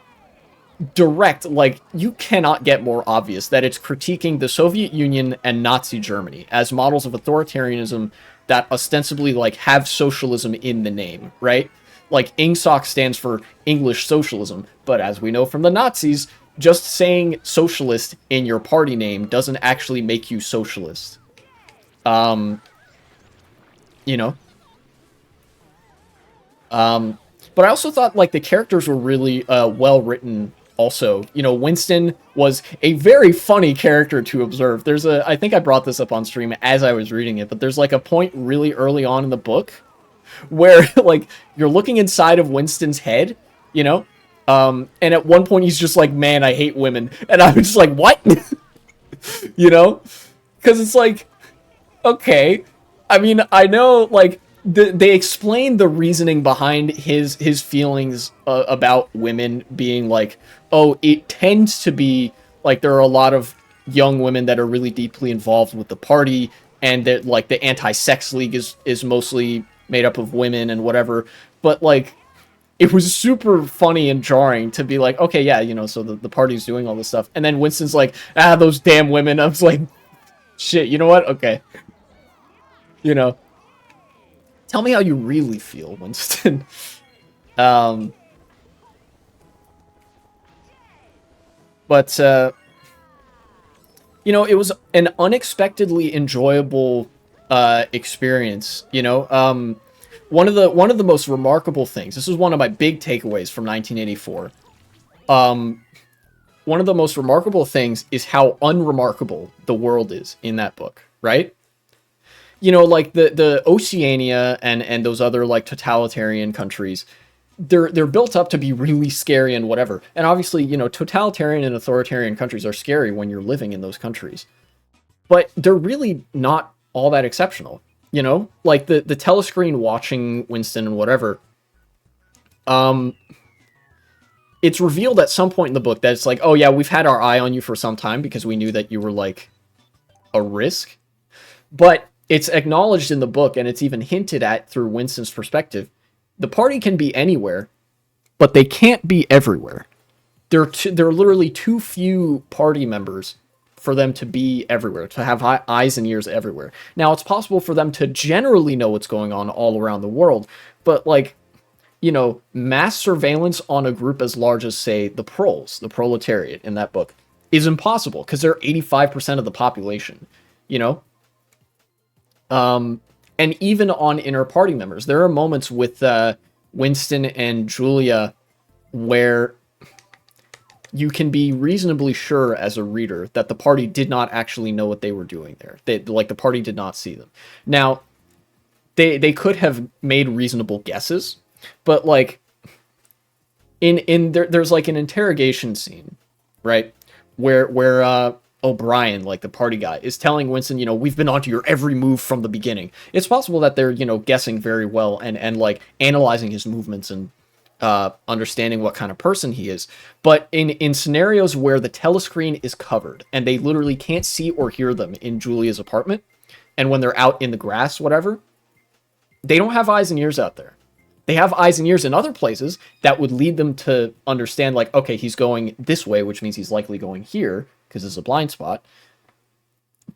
direct, like you cannot get more obvious that it's critiquing the Soviet Union and Nazi Germany as models of authoritarianism that ostensibly like have socialism in the name, right? Like INGSOC stands for English socialism, but as we know from the Nazis, just saying socialist in your party name doesn't actually make you socialist. Um, you know, Um, but I also thought like the characters were really well written. Also, Winston was a very funny character to observe. I think I brought this up on stream as I was reading it, but there's like a point really early on in the book where like you're looking inside of Winston's head, you know, and at one point he's just like, "Man, I hate women," and I was just like, "What?" you know, because it's like, okay. I mean, I know, like, they explain the reasoning behind his feelings about women being like, oh, it tends to be like there are a lot of young women that are really deeply involved with the party, and that like the anti-sex league is mostly made up of women and whatever. But like, it was super funny and jarring to be like, okay, yeah, so the party's doing all this stuff, and then Winston's like, those damn women. I was like, shit, you know what? Okay, you know. Tell me how you really feel, Winston. um, but it was an unexpectedly enjoyable experience. One of the most remarkable things. This is one of my big takeaways from 1984. One of the most remarkable things is how unremarkable the world is in that book, right? Like the Oceania and those other like totalitarian countries, they're built up to be really scary and whatever. And obviously, totalitarian and authoritarian countries are scary when you're living in those countries. But they're really not all that exceptional. Like the telescreen watching Winston and whatever. It's revealed at some point in the book that it's like, oh yeah, we've had our eye on you for some time because we knew that you were like a risk. But it's acknowledged in the book, and it's even hinted at through Winston's perspective. The party can be anywhere, but they can't be everywhere. There are literally too few party members for them to be everywhere, to have eyes and ears everywhere. Now, it's possible for them to generally know what's going on all around the world, but like, mass surveillance on a group as large as, say, the proles, the proletariat in that book, is impossible because they're 85% of the population, you know? And even on inner party members, there are moments with Winston and Julia where you can be reasonably sure as a reader that the party did not actually know what they were doing there. Like the party did not see them. Now, they could have made reasonable guesses, but like there's like an interrogation scene, right? Where O'Brien, like the party guy, is telling Winston, we've been onto your every move from the beginning. It's possible that they're, guessing very well and like analyzing his movements and understanding what kind of person he is. But in scenarios where the telescreen is covered and they literally can't see or hear them in Julia's apartment, and when they're out in the grass, whatever, they don't have eyes and ears out there. They have eyes and ears in other places that would lead them to understand, like, okay, he's going this way, which means he's likely going here because it's a blind spot.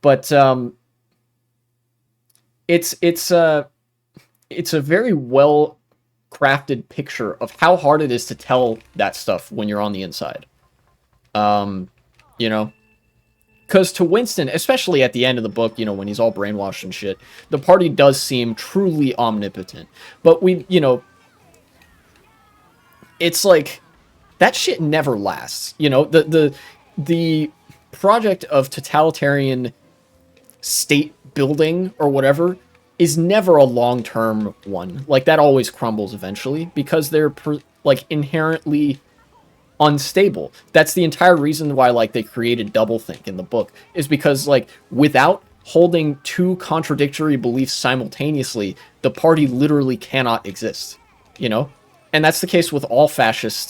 But it's a very well crafted picture of how hard it is to tell that stuff when you're on the inside. Because to Winston, especially at the end of the book, when he's all brainwashed and shit, the party does seem truly omnipotent. But it's like, that shit never lasts. The project of totalitarian state building or whatever is never a long-term one. Like, that always crumbles eventually because they're inherently unstable. That's the entire reason why like they created doublethink in the book, is because like without holding two contradictory beliefs simultaneously, the party literally cannot exist, and that's the case with all fascist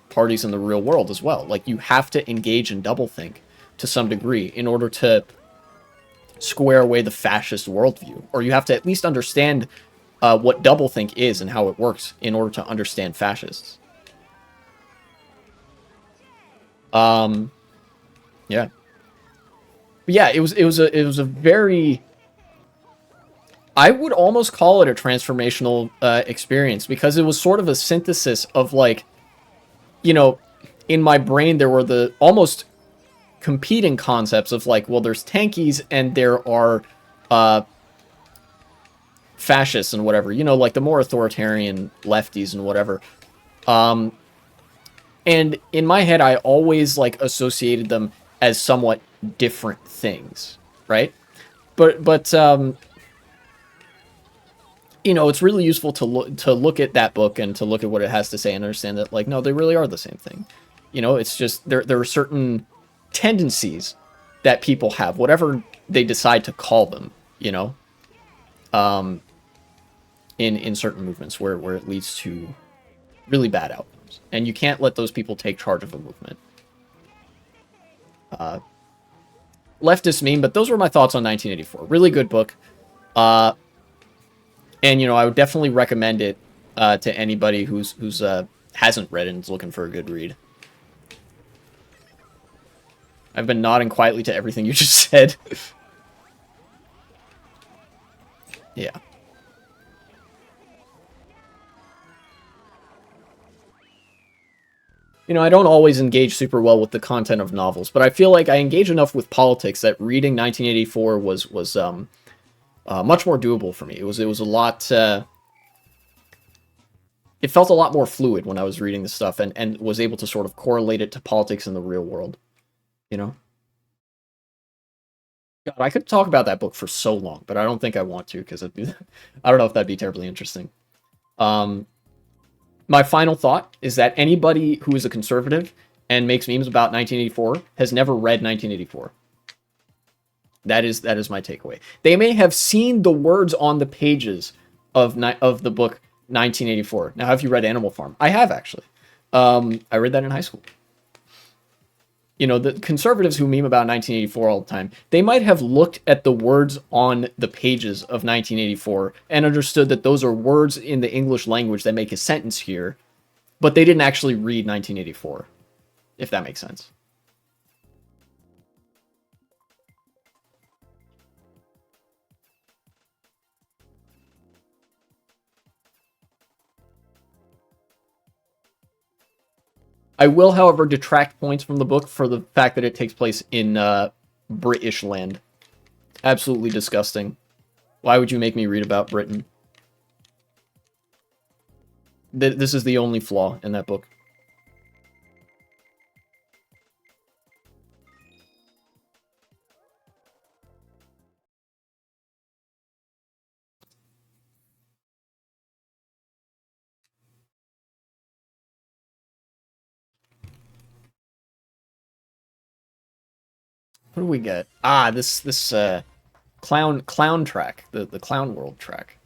parties in the real world as well. Like, you have to engage in doublethink to some degree in order to square away the fascist worldview, or you have to at least understand what doublethink is and how it works in order to understand fascists. Yeah. But yeah, it was a very, I would almost call it a transformational experience, because it was sort of a synthesis of like, in my brain there were the almost competing concepts of like, well, there's tankies and there are fascists and whatever, like the more authoritarian lefties and whatever. And in my head, I always like associated them as somewhat different things, right? But it's really useful to look at that book and to look at what it has to say and understand that, like, no, they really are the same thing. It's just there are certain tendencies that people have, whatever they decide to call them, in certain movements where it leads to really bad outcomes, and you can't let those people take charge of a movement. Leftist meme, but those were my thoughts on 1984. Really good book. And I would definitely recommend it to anybody who's hasn't read it and is looking for a good read. I've been nodding quietly to everything you just said. Yeah. I don't always engage super well with the content of novels, but I feel like I engage enough with politics that reading 1984 was much more doable for me. It was a lot. It felt a lot more fluid when I was reading the stuff and was able to sort of correlate it to politics in the real world. God, I could talk about that book for so long, but I don't think I want to, because I don't know if that'd be terribly interesting. My final thought is that anybody who is a conservative and makes memes about 1984 has never read 1984. That is my takeaway. They may have seen the words on the pages of the book 1984. Now, have you read Animal Farm? I have, actually. I read that in high school. The conservatives who meme about 1984 all the time, they might have looked at the words on the pages of 1984 and understood that those are words in the English language that make a sentence here, but they didn't actually read 1984, if that makes sense. I will, however, detract points from the book for the fact that it takes place in British land. Absolutely disgusting. Why would you make me read about Britain? This is the only flaw in that book. What do we get? Ah, this clown track, the clown world track.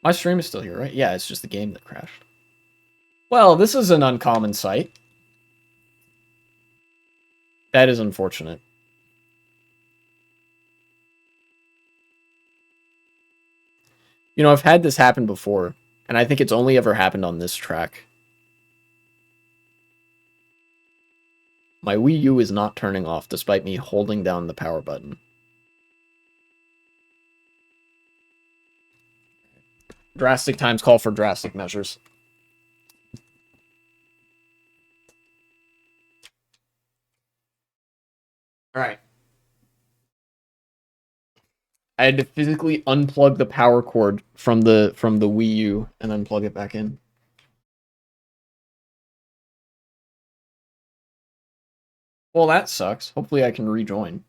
My stream is still here, right? Yeah, it's just the game that crashed. Well, this is an uncommon sight. That is unfortunate. You know, I've had this happen before, and I think it's only ever happened on this track. My Wii U is not turning off despite me holding down the power button. Drastic times call for drastic measures. Alright. I had to physically unplug the power cord from the Wii U and then plug it back in. Well, that sucks. Hopefully I can rejoin.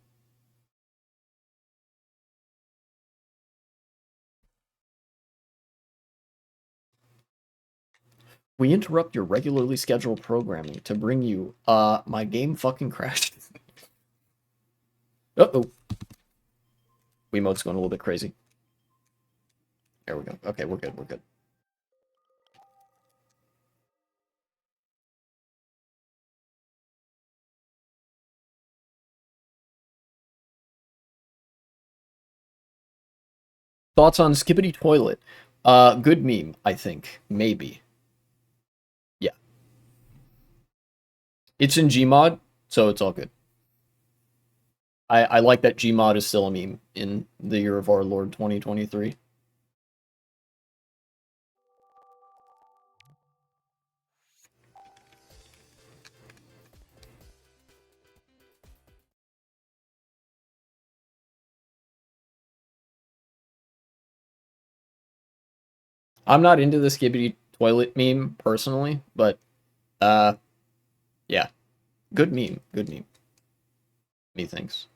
We interrupt your regularly scheduled programming to bring you, my game fucking crashed. Uh-oh. Wiimote's going a little bit crazy. There we go. Okay, we're good, we're good. Thoughts on Skippity Toilet? Good meme, I think. Maybe. Yeah. It's in Gmod, so it's all good. I like that Gmod is still a meme in the year of our Lord 2023. I'm not into the Skibbity Toilet meme personally, but yeah. Good meme. Good meme. Methinks.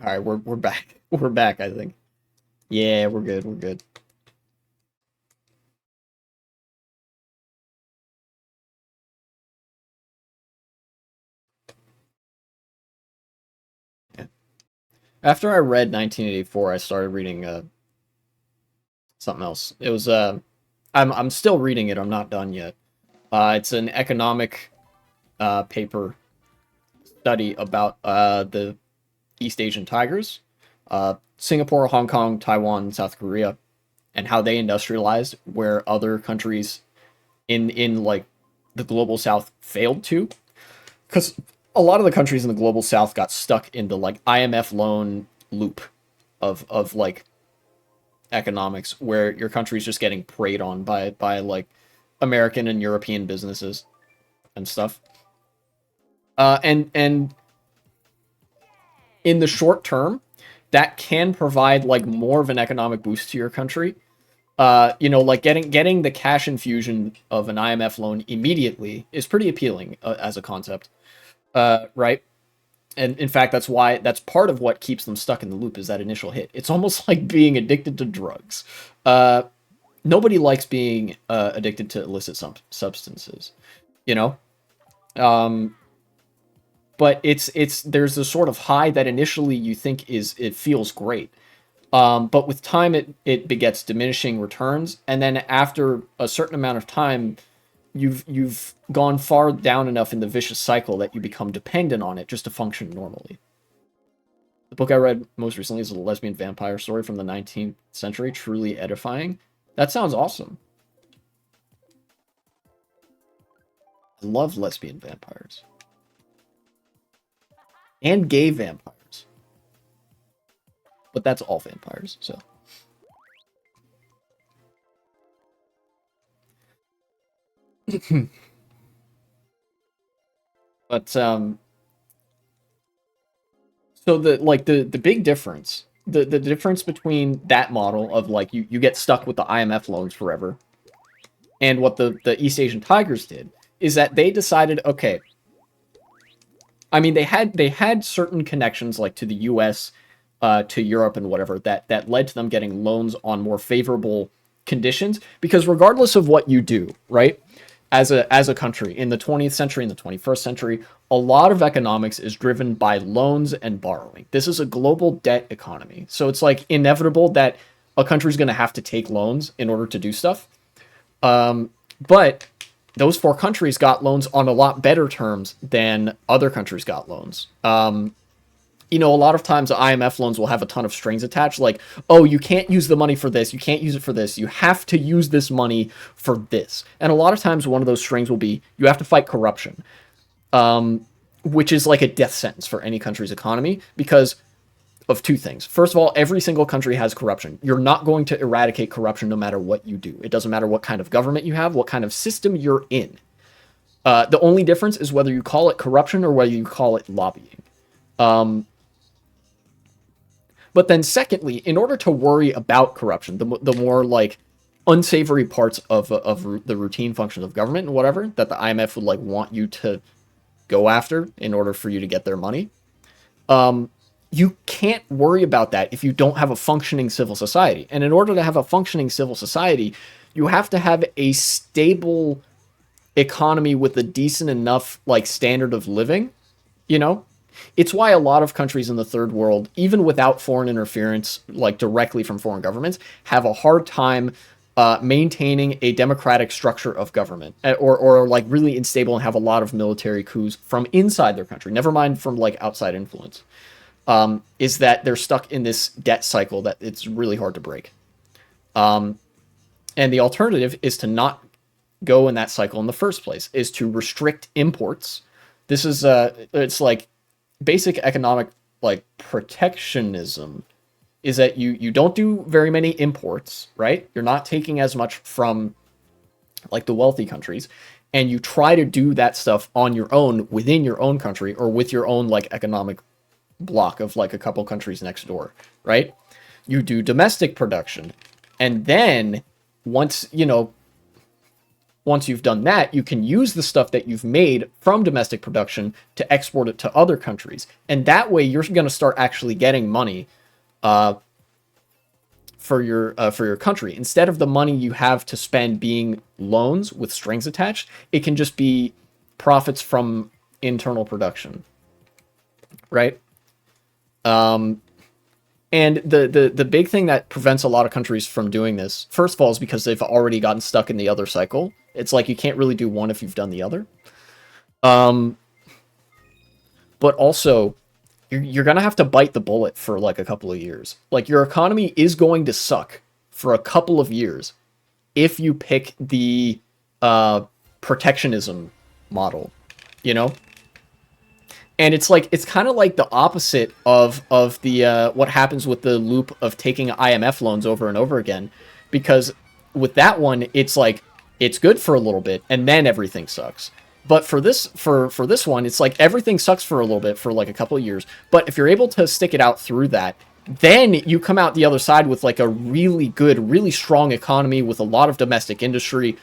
Alright, we're back. We're back, I think. Yeah, we're good, we're good. Yeah. After I read 1984, I started reading something else. It was I'm still reading it, I'm not done yet. It's an economic paper study about the East Asian tigers, Singapore, Hong Kong, Taiwan, South Korea, and how they industrialized where other countries in like the global South failed to. Because a lot of the countries in the global South got stuck in the like IMF loan loop of like economics, where your country's just getting preyed on by like American and European businesses and stuff. And in the short term, that can provide like more of an economic boost to your country. You know, like getting the cash infusion of an IMF loan immediately is pretty appealing as a concept, right? And in fact, that's part of what keeps them stuck in the loop is that initial hit. It's almost like being addicted to drugs. Nobody likes being addicted to illicit substances, you know. Um, but it's there's a sort of high that initially you think it feels great. But with time, it begets diminishing returns, and then after a certain amount of time, you've gone far down enough in the vicious cycle that you become dependent on it just to function normally. The book I read most recently is a lesbian vampire story from the 19th century, truly edifying. That sounds awesome. I love lesbian vampires. And gay vampires. But that's all vampires, so. But so the big difference, the difference between that model of like you get stuck with the IMF loans forever, and what the East Asian Tigers did is that they decided, okay, I mean, they had certain connections like to the U.S., to Europe, and whatever that led to them getting loans on more favorable conditions. Because regardless of what you do, right, as a country in the 20th century and the 21st century, a lot of economics is driven by loans and borrowing. This is a global debt economy, so it's like inevitable that a country's going to have to take loans in order to do stuff. But those four countries got loans on a lot better terms than other countries got loans. A lot of times IMF loans will have a ton of strings attached, like, oh, you can't use the money for this, you can't use it for this, you have to use this money for this. And a lot of times one of those strings will be you have to fight corruption, which is like a death sentence for any country's economy because of two things. First of all, every single country has corruption. You're not going to eradicate corruption no matter what you do. It doesn't matter what kind of government you have, what kind of system you're in. The only difference is whether you call it corruption or whether you call it lobbying. But then secondly, in order to worry about corruption, the more like unsavory parts of the routine functions of government and whatever that the IMF would like want you to go after in order for you to get their money, you can't worry about that if you don't have a functioning civil society. And in order to have a functioning civil society, you have to have a stable economy with a decent enough like standard of living, you know? It's why a lot of countries in the third world, even without foreign interference, like directly from foreign governments, have a hard time maintaining a democratic structure of government, or like really unstable and have a lot of military coups from inside their country, never mind from like outside influence. Is that they're stuck in this debt cycle that it's really hard to break. And the alternative is to not go in that cycle in the first place, is to restrict imports. This is it's like basic economic like protectionism, is that you don't do very many imports, right? You're not taking as much from like the wealthy countries, and you try to do that stuff on your own within your own country or with your own like economic block of like a couple countries next door, right? You do domestic production, and then once you've done that, you can use the stuff that you've made from domestic production to export it to other countries. And that way you're going to start actually getting money for your country. Instead of the money you have to spend being loans with strings attached, it can just be profits from internal production, right? And the big thing that prevents a lot of countries from doing this, first of all, is because they've already gotten stuck in the other cycle. It's like you can't really do one if you've done the other. But also, you're going to have to bite the bullet for like a couple of years. Like your economy is going to suck for a couple of years if you pick the protectionism model, you know? And it's like it's kind of like the opposite of the what happens with the loop of taking IMF loans over and over again, because with that one it's like it's good for a little bit and then everything sucks. But for this one, it's like everything sucks for a little bit for like a couple of years. But if you're able to stick it out through that, then you come out the other side with like a really good, really strong economy with a lot of domestic industry.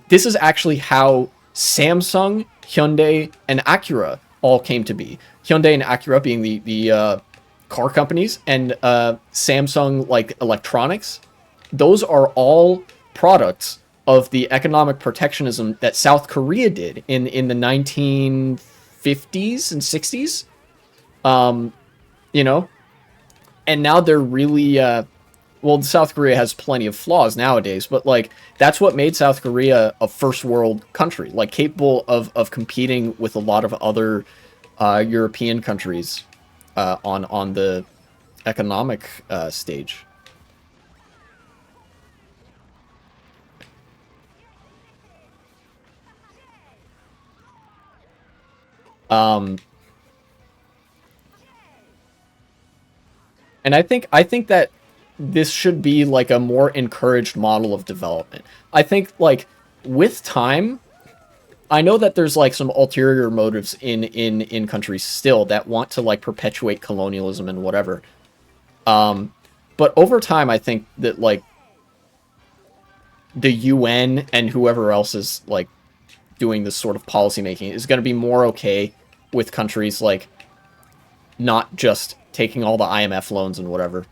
This is actually how Samsung, Hyundai, and Acura all came to be. Hyundai and Acura being the car companies, and Samsung like electronics. Those are all products of the economic protectionism that South Korea did in the 1950s and 60s. You know, and now they're really well, South Korea has plenty of flaws nowadays, but like that's what made South Korea a first world country, like capable of competing with a lot of other European countries on the economic stage. Um, and I think that this should be like a more encouraged model of development. I think like with time, I know that there's like some ulterior motives in countries still that want to like perpetuate colonialism and whatever. Um, but over time, I think that like the UN and whoever else is like doing this sort of policy making is going to be more okay with countries like not just taking all the IMF loans and whatever.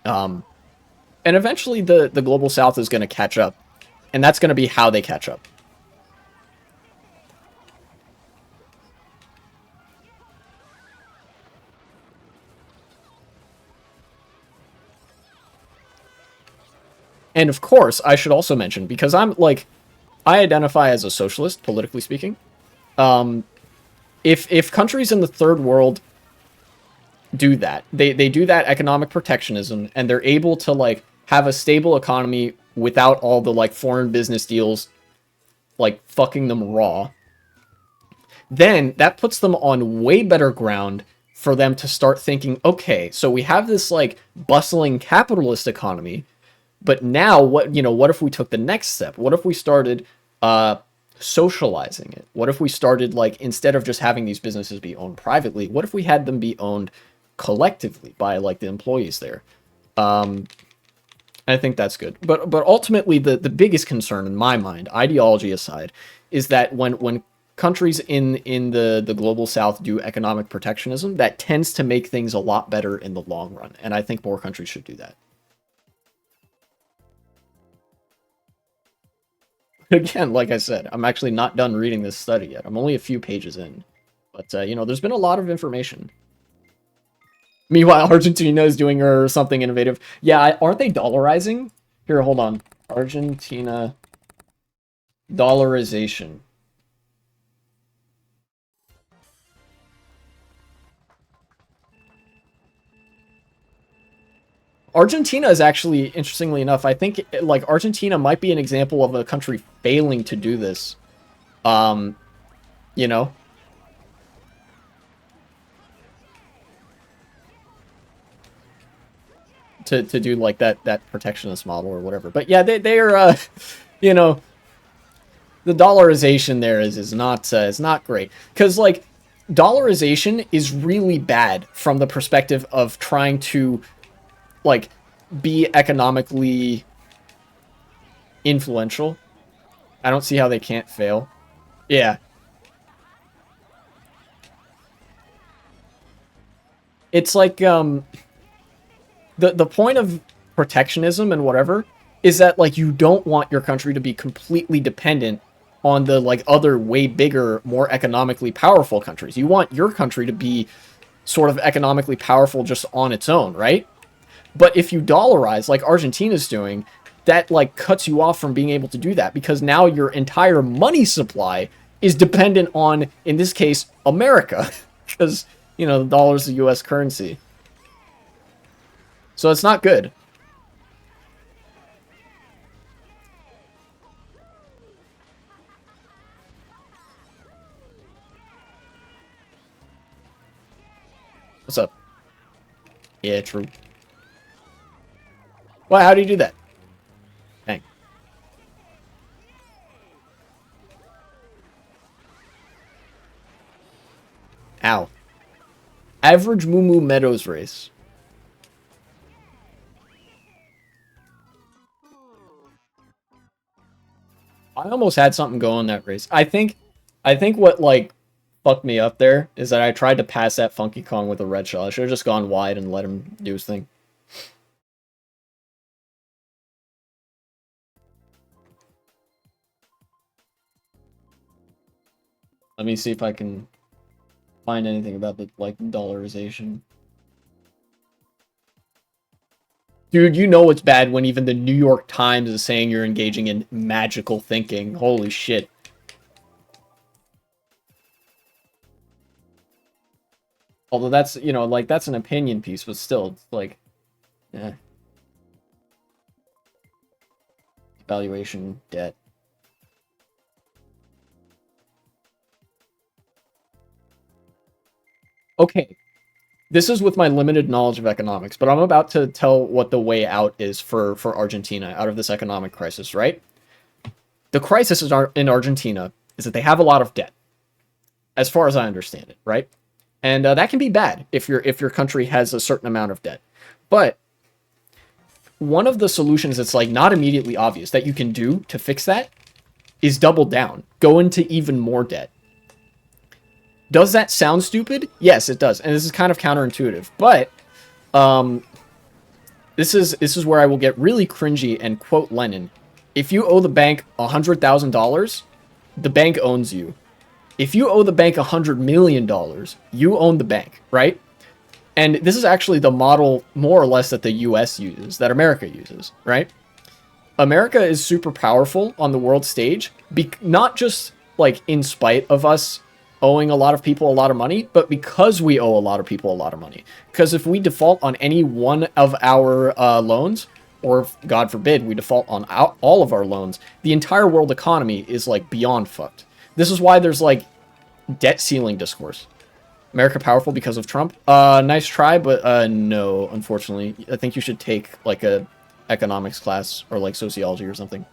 And eventually the global south is going to catch up, and that's going to be how they catch up. And of course, I should also mention, because I'm like, I identify as a socialist, politically speaking. If countries in the third world do that, they do that economic protectionism, and they're able to like have a stable economy without all the like foreign business deals like fucking them raw, then that puts them on way better ground for them to start thinking, okay, so we have this like bustling capitalist economy, but now what if we took the next step? What if we started socializing it? What if we started, like, instead of just having these businesses be owned privately, what if we had them be owned collectively by like the employees there? I think that's good. But ultimately the biggest concern in my mind, ideology aside, is that when countries in the global south do economic protectionism, that tends to make things a lot better in the long run. And I think more countries should do that. Again, like I said, I'm actually not done reading this study yet. I'm only a few pages in. But, there's been a lot of information. Meanwhile, Argentina is doing something innovative. Yeah, aren't they dollarizing? Here, hold on. Argentina dollarization. Argentina is actually, interestingly enough, I think, like, Argentina might be an example of a country failing to do this. Um, you know? To do, like, that protectionist model or whatever. But yeah, they are, you know, the dollarization there is not great. Because, like, dollarization is really bad from the perspective of trying to, like, be economically influential. I don't see how they can't fail. Yeah. It's like, the point of protectionism and whatever is that, like, you don't want your country to be completely dependent on the, like, other way bigger, more economically powerful countries. You want your country to be sort of economically powerful just on its own, right? But if you dollarize, like Argentina's doing, that, like, cuts you off from being able to do that, because now your entire money supply is dependent on, in this case, America. Because, the dollar's the US currency. So it's not good. What's up? Yeah, true. Well, how do you do that? Dang. Ow. Average Moo Moo Meadows race. I almost had something go in that race. I think what, like, fucked me up there is that I tried to pass that Funky Kong with a red shell. I should have just gone wide and let him do his thing. Let me see if I can find anything about the, like, dollarization. Dude, you know it's bad when even the New York Times is saying you're engaging in magical thinking. Holy shit. Although that's, like, that's an opinion piece, but still, it's like, yeah. Valuation, debt. Okay, this is with my limited knowledge of economics, but I'm about to tell what the way out is for Argentina out of this economic crisis, right? The crisis in Argentina is that they have a lot of debt, as far as I understand it, right? And that can be bad if your country has a certain amount of debt. But one of the solutions that's like not immediately obvious that you can do to fix that is double down, go into even more debt. Does that sound stupid? Yes, it does, and this is kind of counterintuitive. But this is where I will get really cringy and quote Lenin: "If you owe the bank $100,000, the bank owns you. If you owe the bank $100 million, you own the bank, right?" And this is actually the model, more or less, that the U.S. uses, that America uses, right? America is super powerful on the world stage, not just like in spite of us owing a lot of people a lot of money, but because we owe a lot of people a lot of money. Because if we default on any one of our loans, or if, God forbid, we default on all of our loans, the entire world economy is like beyond fucked. This is why there's like debt ceiling discourse. America powerful because of Trump? Nice try, but no, unfortunately. I think you should take like a economics class or like sociology or something.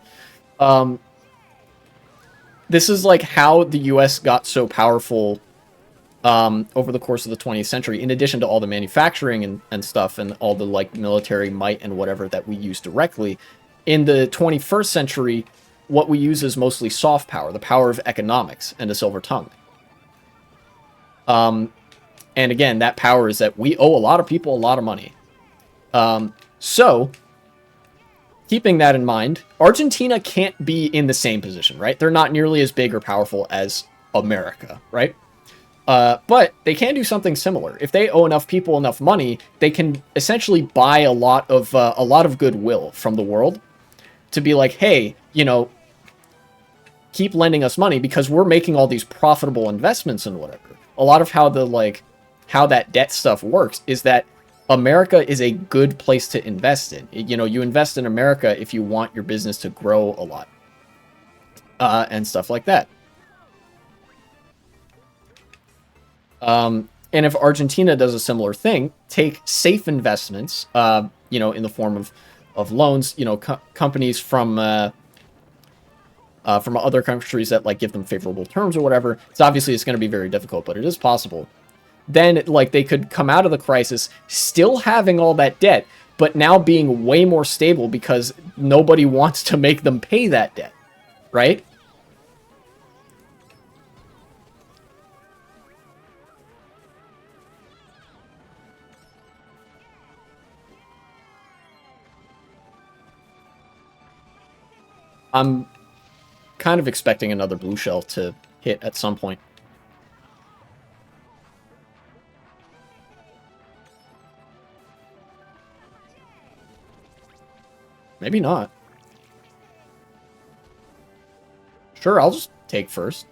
This is like how the US got so powerful over the course of the 20th century, in addition to all the manufacturing and stuff and all the like military might and whatever that we use directly. In the 21st century, what we use is mostly soft power, the power of economics and a silver tongue. And again, that power is that we owe a lot of people a lot of money. So, keeping that in mind, Argentina can't be in the same position, right? They're not nearly as big or powerful as America, right? But they can do something similar. If they owe enough people enough money, they can essentially buy a lot of goodwill from the world to be like, hey, you know, keep lending us money because we're making all these profitable investments and whatever. A lot of how how that debt stuff works is that America is a good place to invest in. You know, you invest in America if you want your business to grow a lot. And stuff like that. And if Argentina does a similar thing, take safe investments, you know, in the form of loans, you know, companies from other countries that like give them favorable terms or whatever. It's going to be very difficult, but it is possible. Then like they could come out of the crisis still having all that debt, but now being way more stable because nobody wants to make them pay that debt, right? I'm kind of expecting another blue shell to hit at some point. Maybe not. Sure, I'll just take first.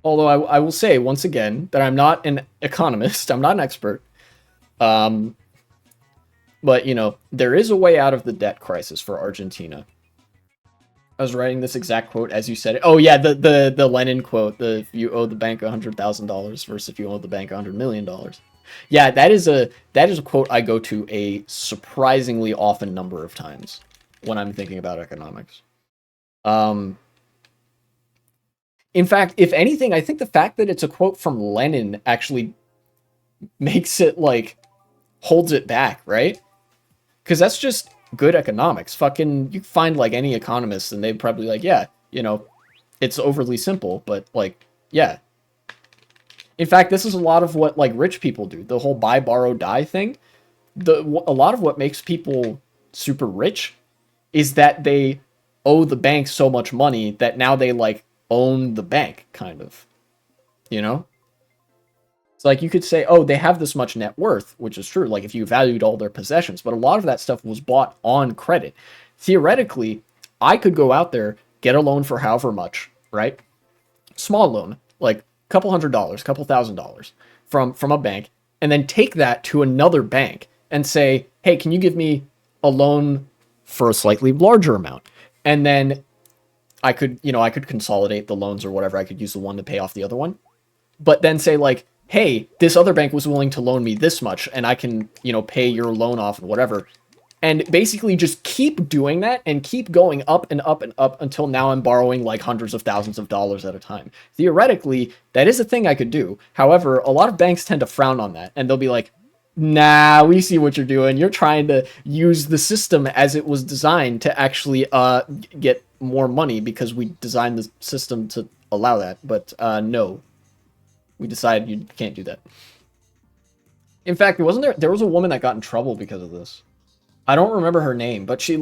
Although I will say, once again, that I'm not an economist. I'm not an expert. But, you know, there is a way out of the debt crisis for Argentina. I was writing this exact quote as you said it. Oh, yeah, the Lenin quote. If you owe the bank $100,000 versus if you owe the bank $100 million. Yeah, that is a quote I go to a surprisingly often number of times when I'm thinking about economics. In fact, if anything, I think the fact that it's a quote from Lenin actually makes it, like, holds it back, right? Because that's just good economics. Fucking, you find, like, any economist, and they'd probably like, yeah, you know, it's overly simple, but, like, yeah. In fact, this is a lot of what, like, rich people do. The whole buy, borrow, die thing. A lot of what makes people super rich is that they owe the bank so much money that now they, like, own the bank, kind of. You know? It's like you could say, oh, they have this much net worth, which is true, like if you valued all their possessions, but a lot of that stuff was bought on credit. Theoretically, I could go out there, get a loan for however much, right? Small loan, like a couple $100s, couple $1,000 from a bank, and then take that to another bank and say, hey, can you give me a loan for a slightly larger amount? And then I could consolidate the loans or whatever. I could use the one to pay off the other one. But then say like, hey, this other bank was willing to loan me this much and I can, pay your loan off and whatever. and basically just keep doing that and keep going up and up and up until now I'm borrowing like hundreds of thousands of dollars at a time. Theoretically, that is a thing I could do. However, a lot of banks tend to frown on that, and they'll be like, nah, we see what you're doing. You're trying to use the system as it was designed to actually get more money because we designed the system to allow that. But no, we decided you can't do that. In fact, there was a woman that got in trouble because of this. I don't remember her name, but she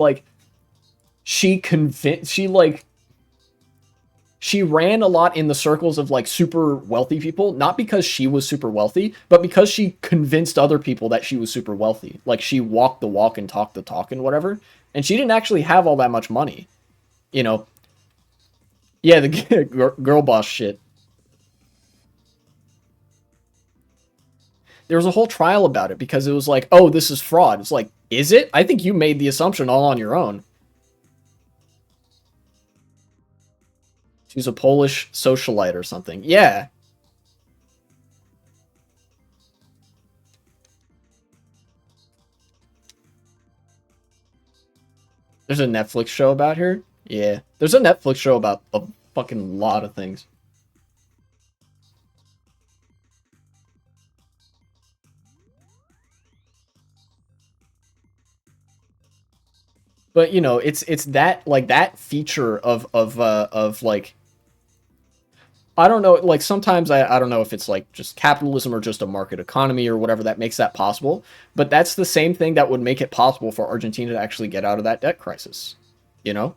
ran a lot in the circles of like super wealthy people, not because she was super wealthy, but because she convinced other people that she was super wealthy. Like she walked the walk and talked the talk and whatever. And she didn't actually have all that much money. You know. Yeah, the girl boss shit. There was a whole trial about it because it was like, oh, this is fraud. It's like, is it? I think you made the assumption all on your own. She's a Polish socialite or something. Yeah. There's a Netflix show about her? Yeah. There's a Netflix show about a fucking lot of things. But you know, it's that like that feature of like I don't know, like sometimes I don't know if it's like just capitalism or just a market economy or whatever that makes that possible, but that's the same thing that would make it possible for Argentina to actually get out of that debt crisis. You know?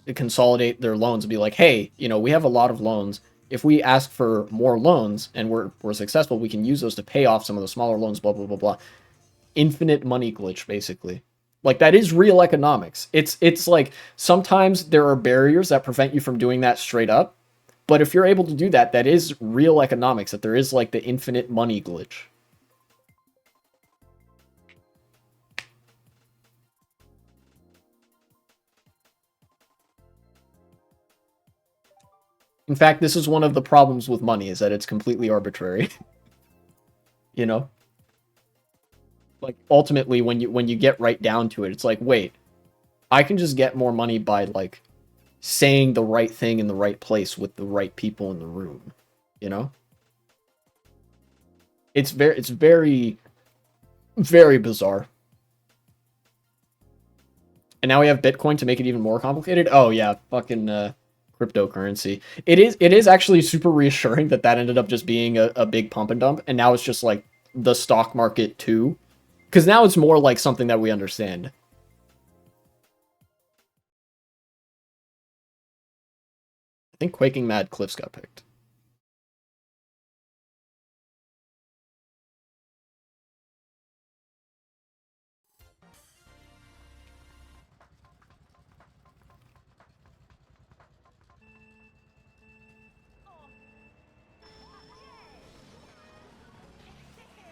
To consolidate their loans and be like, hey, you know, we have a lot of loans. If we ask for more loans and we're successful, we can use those to pay off some of the smaller loans, blah, blah, blah, blah. Infinite money glitch, basically. Like, that is real economics. It's like, sometimes there are barriers that prevent you from doing that straight up. But if you're able to do that, that is real economics, that there is, like, the infinite money glitch. In fact, this is one of the problems with money, is that it's completely arbitrary. You know? Like, ultimately, when you get right down to it, it's like, wait, I can just get more money by, like, saying the right thing in the right place with the right people in the room. You know? It's very, very bizarre. And now we have Bitcoin to make it even more complicated? Oh, yeah, fucking, cryptocurrency. It is actually super reassuring that that ended up just being a big pump and dump, and now it's just, like, the stock market too. Because now it's more like something that we understand. I think Quaking Mad Cliffs got picked.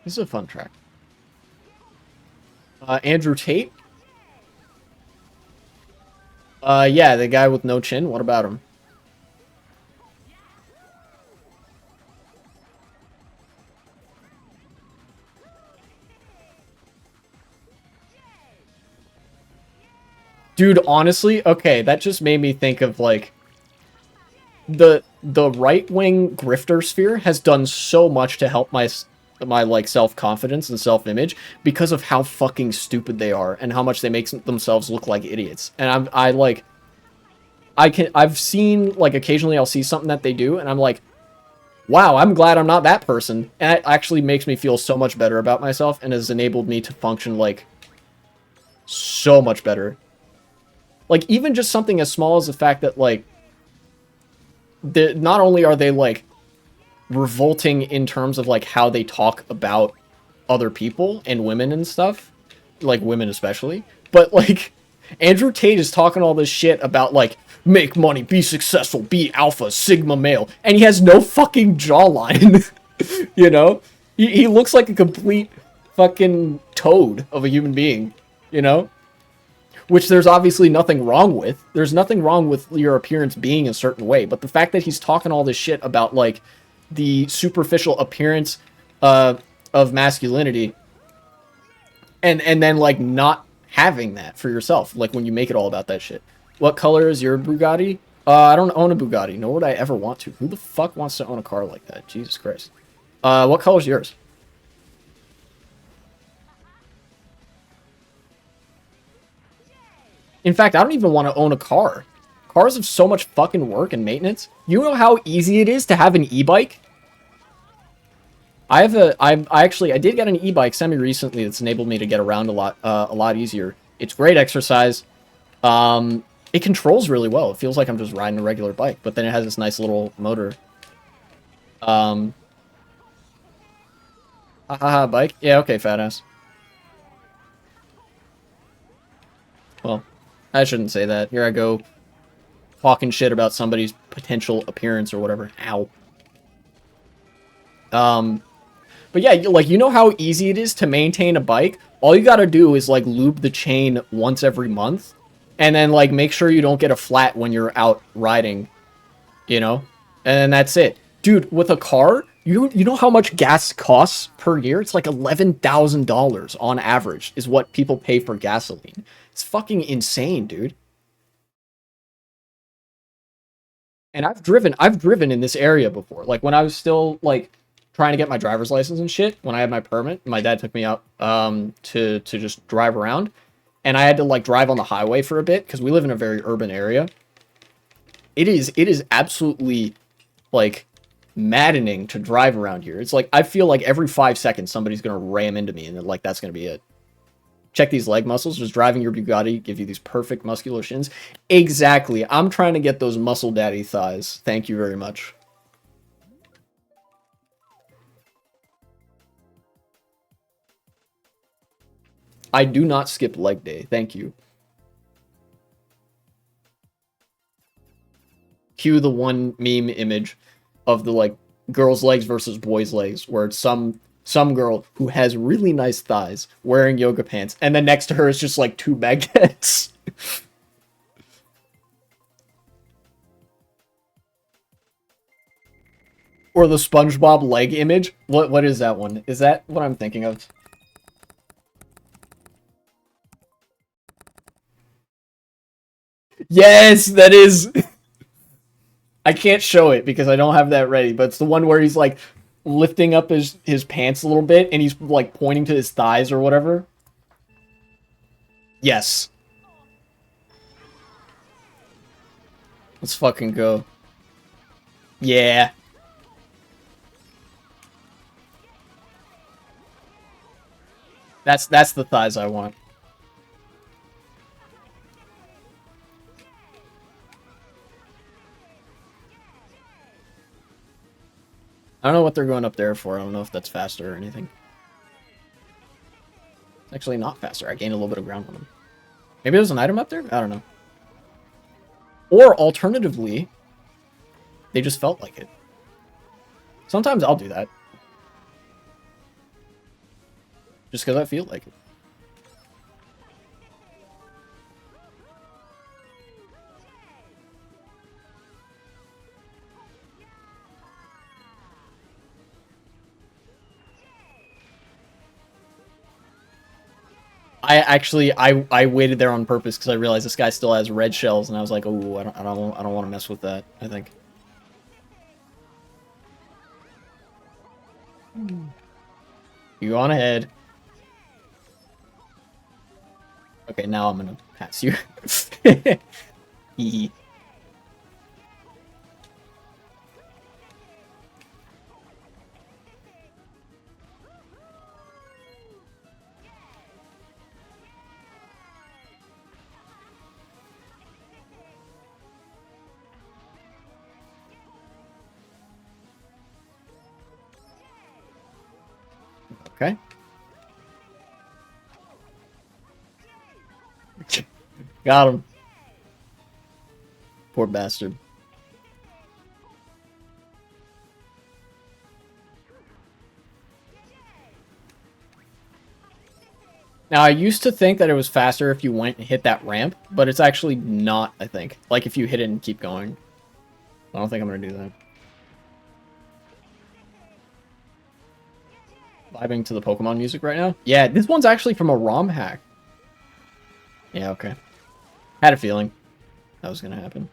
This is a fun track. Andrew Tate? Yeah, the guy with no chin. What about him? Dude, honestly, okay, that just made me think of, like, the right-wing grifter sphere has done so much to help my like self-confidence and self-image because of how fucking stupid they are and how much they make themselves look like idiots. And I've seen, like, occasionally I'll see something that they do and I'm like, wow, I'm glad I'm not that person. And it actually makes me feel so much better about myself and has enabled me to function, like, so much better. Like, even just something as small as the fact that, like, not only are they, like, revolting in terms of, like, how they talk about other people and women and stuff, like, women especially, but, like, Andrew Tate is talking all this shit about, like, make money, be successful, be alpha, sigma male, and he has no fucking jawline, you know? He looks like a complete fucking toad of a human being, you know? Which there's obviously nothing wrong with. There's nothing wrong with your appearance being a certain way, but the fact that he's talking all this shit about, like, the superficial appearance of masculinity, and then like not having that for yourself, like when you make it all about that shit. What color is your Bugatti? I don't own a Bugatti, nor would I ever want to. Who the fuck wants to own a car like that? Jesus Christ. What color's yours? In fact, I don't even want to own a car. Cars have so much fucking work and maintenance. You know how easy it is to have an e-bike? I did get an e-bike semi-recently that's enabled me to get around a lot easier. It's great exercise. It controls really well. It feels like I'm just riding a regular bike, but then it has this nice little motor. Haha, bike? Yeah, okay, fat ass. Well, I shouldn't say that. Here I go, talking shit about somebody's potential appearance or whatever. Ow. But yeah, like, you know how easy it is to maintain a bike? All you gotta do is, like, lube the chain once every month, and then, like, make sure you don't get a flat when you're out riding, you know? And that's it. Dude, with a car, you know how much gas costs per year? It's like $11,000 on average is what people pay for gasoline. It's fucking insane, dude. And I've driven in this area before. Like when I was still like trying to get my driver's license and shit, when I had my permit, my dad took me out to just drive around, and I had to like drive on the highway for a bit because we live in a very urban area. It is absolutely like maddening to drive around here. It's like I feel like every 5 seconds somebody's gonna ram into me, and then like that's gonna be it. Check these leg muscles. Just driving your Bugatti give you these perfect muscular shins. Exactly. I'm trying to get those muscle daddy thighs. Thank you very much. I do not skip leg day. Thank you. Cue the one meme image of the like girls' legs versus boys' legs, where it's some girl who has really nice thighs wearing yoga pants, and then next to her is just like two baguettes. Or the SpongeBob leg image. What is that one? Is that what I'm thinking of? Yes, that is. I can't show it because I don't have that ready, but it's the one where he's like lifting up his pants a little bit and he's like pointing to his thighs or whatever. Yes. Let's fucking go. Yeah. That's the thighs I want. I don't know what they're going up there for. I don't know if that's faster or anything. It's actually not faster. I gained a little bit of ground on them. Maybe there's an item up there? I don't know. Or alternatively, they just felt like it. Sometimes I'll do that. Just because I feel like it. I waited there on purpose because I realized this guy still has red shells, and I was like, oh, I don't want to mess with that. I think. You go on ahead. Okay, now I'm gonna pass you. Okay. Got him. Poor bastard. Now, I used to think that it was faster if you went and hit that ramp, but it's actually not, I think. Like, if you hit it and keep going. I don't think I'm gonna do that. vibing to the Pokemon music right now. Yeah, this one's actually from a ROM hack. Yeah, okay. Had a feeling that was gonna happen.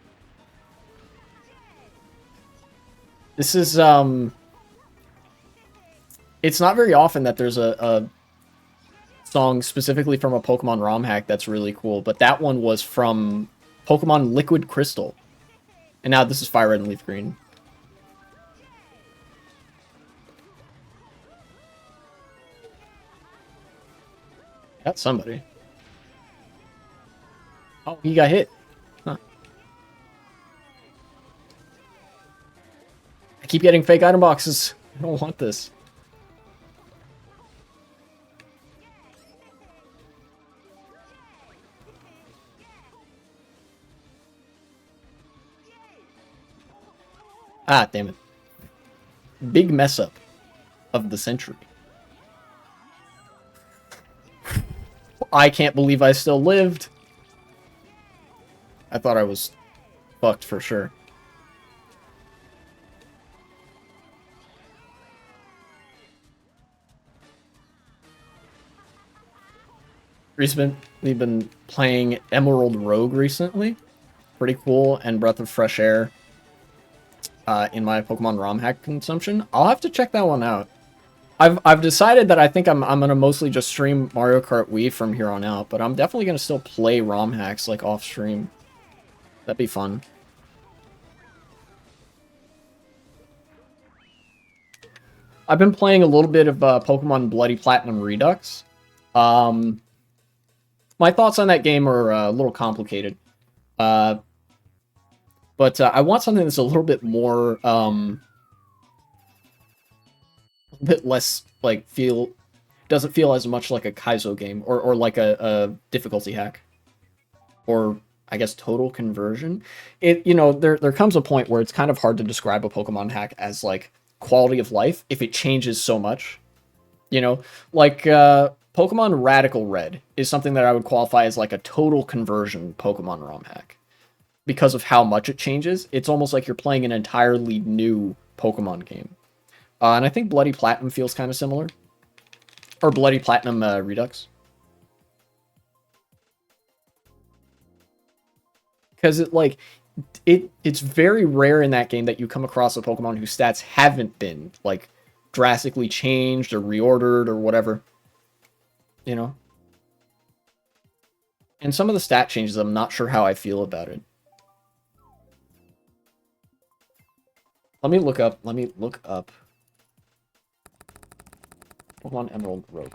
This is, it's not very often that there's a song specifically from a Pokemon ROM hack that's really cool, but that one was from Pokemon Liquid Crystal. And now this is Fire Red and Leaf Green. Got somebody. Oh, he got hit. Huh. I keep getting fake item boxes. I don't want this. Ah, damn it. Big mess up of the century. I can't believe I still lived. I thought I was fucked for sure. We've been playing Emerald Rogue recently. Pretty cool, and Breath of Fresh Air in my Pokemon ROM hack consumption. I'll have to check that one out. I've decided that I think I'm gonna mostly just stream Mario Kart Wii from here on out, but I'm definitely gonna still play ROM hacks like off stream. That'd be fun. I've been playing a little bit of Pokemon Bloody Platinum Redux. My thoughts on that game are a little complicated. But I want something that's a little bit more, a bit less, like, doesn't feel as much like a Kaizo game, or like a difficulty hack. Or, I guess, total conversion. You know, there comes a point where it's kind of hard to describe a Pokemon hack as, like, quality of life if it changes so much. You know, like, Pokemon Radical Red is something that I would qualify as, like, a total conversion Pokemon ROM hack. Because of how much it changes, it's almost like you're playing an entirely new Pokemon game. And I think Bloody Platinum feels kind of similar. Or Bloody Platinum Redux. Because it's very rare in that game that you come across a Pokemon whose stats haven't been, like, drastically changed or reordered or whatever. You know? And some of the stat changes, I'm not sure how I feel about it. Let me look up Pokemon Emerald Rogue.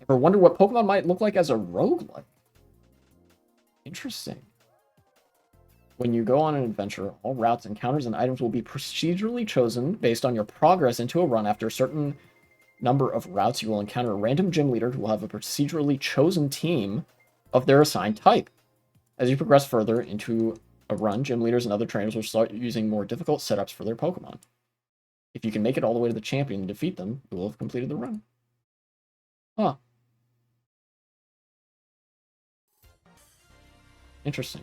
Ever wondered what Pokemon might look like as a roguelike? Interesting. When you go on an adventure, all routes, encounters, and items will be procedurally chosen based on your progress into a run. After a certain number of routes, you will encounter a random gym leader who will have a procedurally chosen team of their assigned type. As you progress further into a run, gym leaders and other trainers will start using more difficult setups for their Pokemon. If you can make it all the way to the champion and defeat them, you will have completed the run. Huh. Interesting.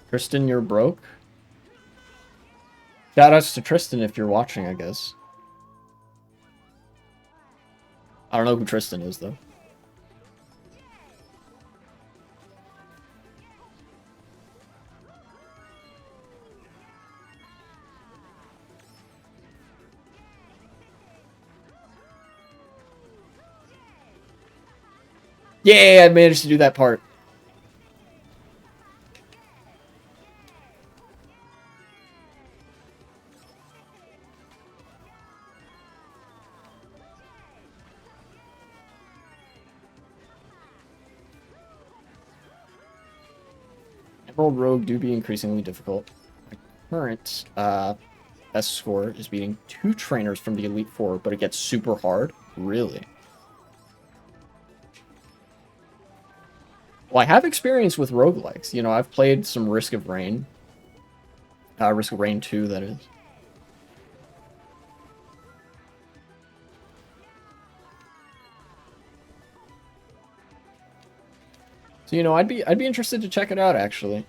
Tristan, you're broke? Shoutouts to Tristan if you're watching, I guess. I don't know who Tristan is, though. Yeah, I managed to do that part. Emerald Rogue do be increasingly difficult. My current best score is beating 2 trainers from the Elite Four, but it gets super hard. Really? Well, I have experience with roguelikes. You know, I've played some Risk of Rain. Risk of Rain 2, that is. So, you know, I'd be interested to check it out, actually.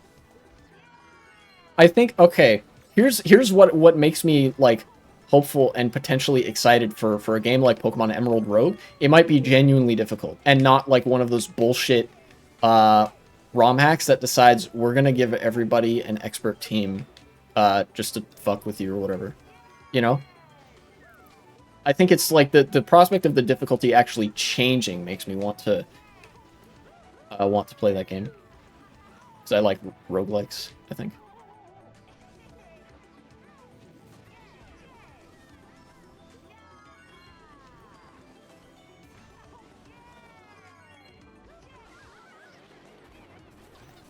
I think, okay, here's what makes me, like, hopeful and potentially excited for a game like Pokemon Emerald Rogue. It might be genuinely difficult, and not like one of those bullshit ROM hacks that decides we're gonna give everybody an expert team just to fuck with you or whatever. You know? I think it's like the prospect of the difficulty actually changing makes me want to play that game. Because I like roguelikes, I think.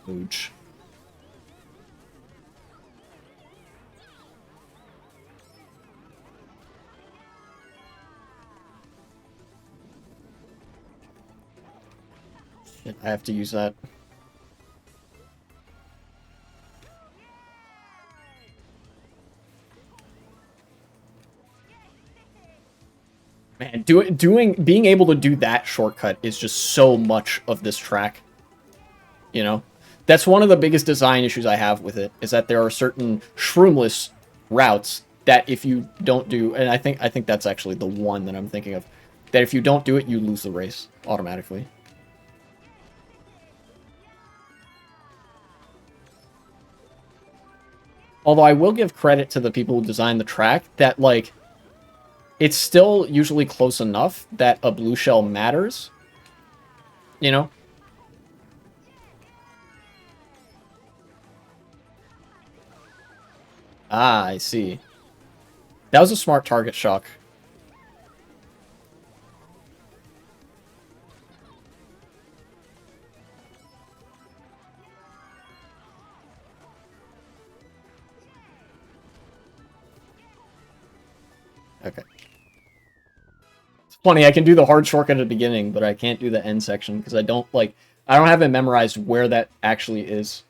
Ooch. Shit, I have to use that. Man, being able to do that shortcut is just so much of this track. You know? That's one of the biggest design issues I have with it, is that there are certain shroomless routes that if you don't do, and I think that's actually the one that I'm thinking of, that if you don't do it, you lose the race automatically. Although I will give credit to the people who designed the track that, like, it's still usually close enough that a blue shell matters. You know? Ah, I see. That was a smart target shock. Okay. It's funny, I can do the hard shortcut at the beginning, but I can't do the end section because I don't have it memorized where that actually is.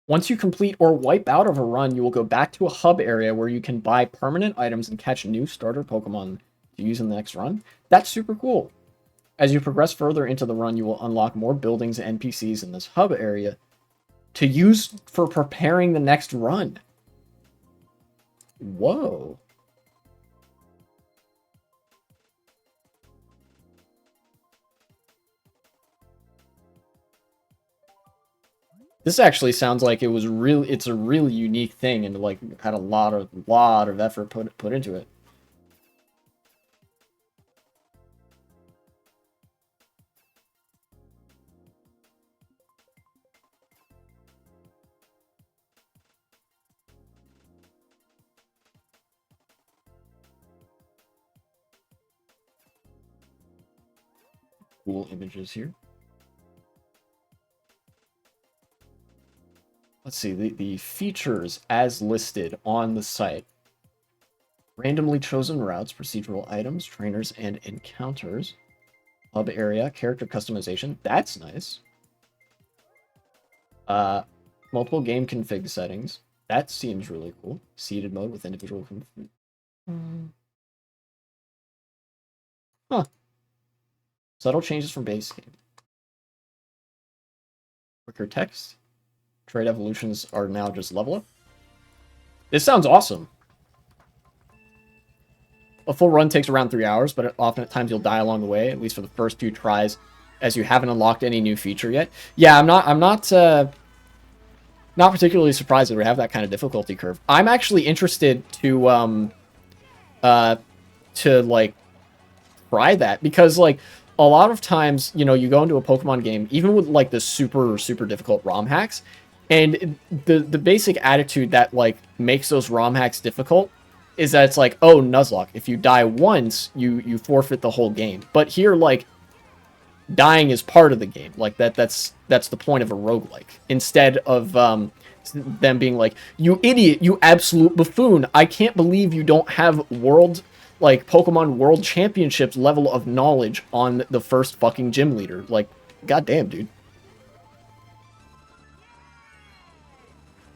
Once you complete or wipe out of a run, you will go back to a hub area where you can buy permanent items and catch new starter Pokemon to use in the next run. That's super cool. As you progress further into the run, you will unlock more buildings and NPCs in this hub area to use for preparing the next run. Whoa. This actually sounds like it's a really unique thing and like had a lot of effort put into it. Cool images here. Let's see, the features as listed on the site. Randomly chosen routes, procedural items, trainers, and encounters. Hub area, character customization. That's nice. Multiple game config settings. That seems really cool. Seated mode with individual config. Huh. Subtle changes from base game. Quicker text. Trade evolutions are now just level up. This sounds awesome. A full run takes around 3 hours, but often at times you'll die along the way, at least for the first few tries, as you haven't unlocked any new feature yet. Yeah, I'm not particularly surprised that we have that kind of difficulty curve. I'm actually interested to like try that, because like a lot of times, you know, you go into a Pokemon game, even with like the super difficult ROM hacks, and the basic attitude that like makes those ROM hacks difficult is that it's like, oh, Nuzlocke, if you die once, you forfeit the whole game. But here, like, dying is part of the game. Like that's the point of a roguelike. Instead of them being like, you idiot, you absolute buffoon, I can't believe you don't have Pokemon World Championships level of knowledge on the first fucking gym leader. Like, goddamn, dude.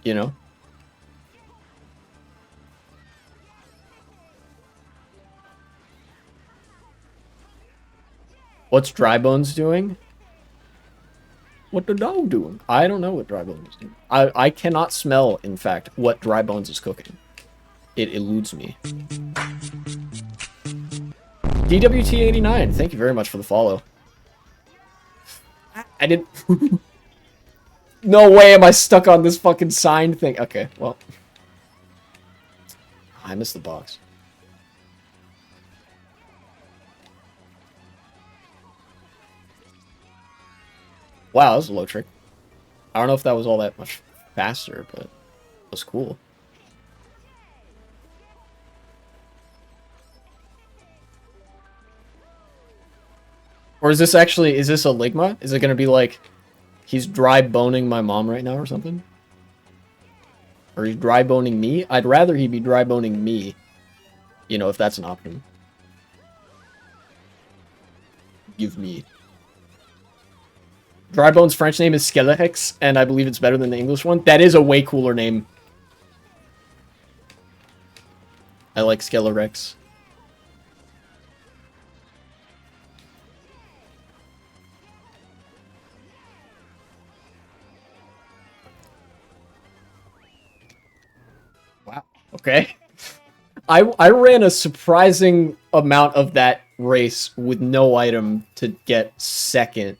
you know? What's Dry Bones doing? What the dog doing? I don't know what Dry Bones is doing. I cannot smell, in fact, what Dry Bones is cooking. It eludes me. DWT89, thank you very much for the follow. I didn't... No way am I stuck on this fucking sign thing. Okay, well. I missed the box. Wow, that was a low trick. I don't know if that was all that much faster, but it was cool. Or is this actually, is this a Ligma? Is it going to be like, he's dry boning my mom right now or something? Or he's dry boning me? I'd rather he be dry boning me. You know, if that's an option. Give me. Dry Bone's French name is Skelerex, and I believe it's better than the English one. That is a way cooler name. I like Skelerex. Wow. Okay. I ran a surprising amount of that race with no item to get second.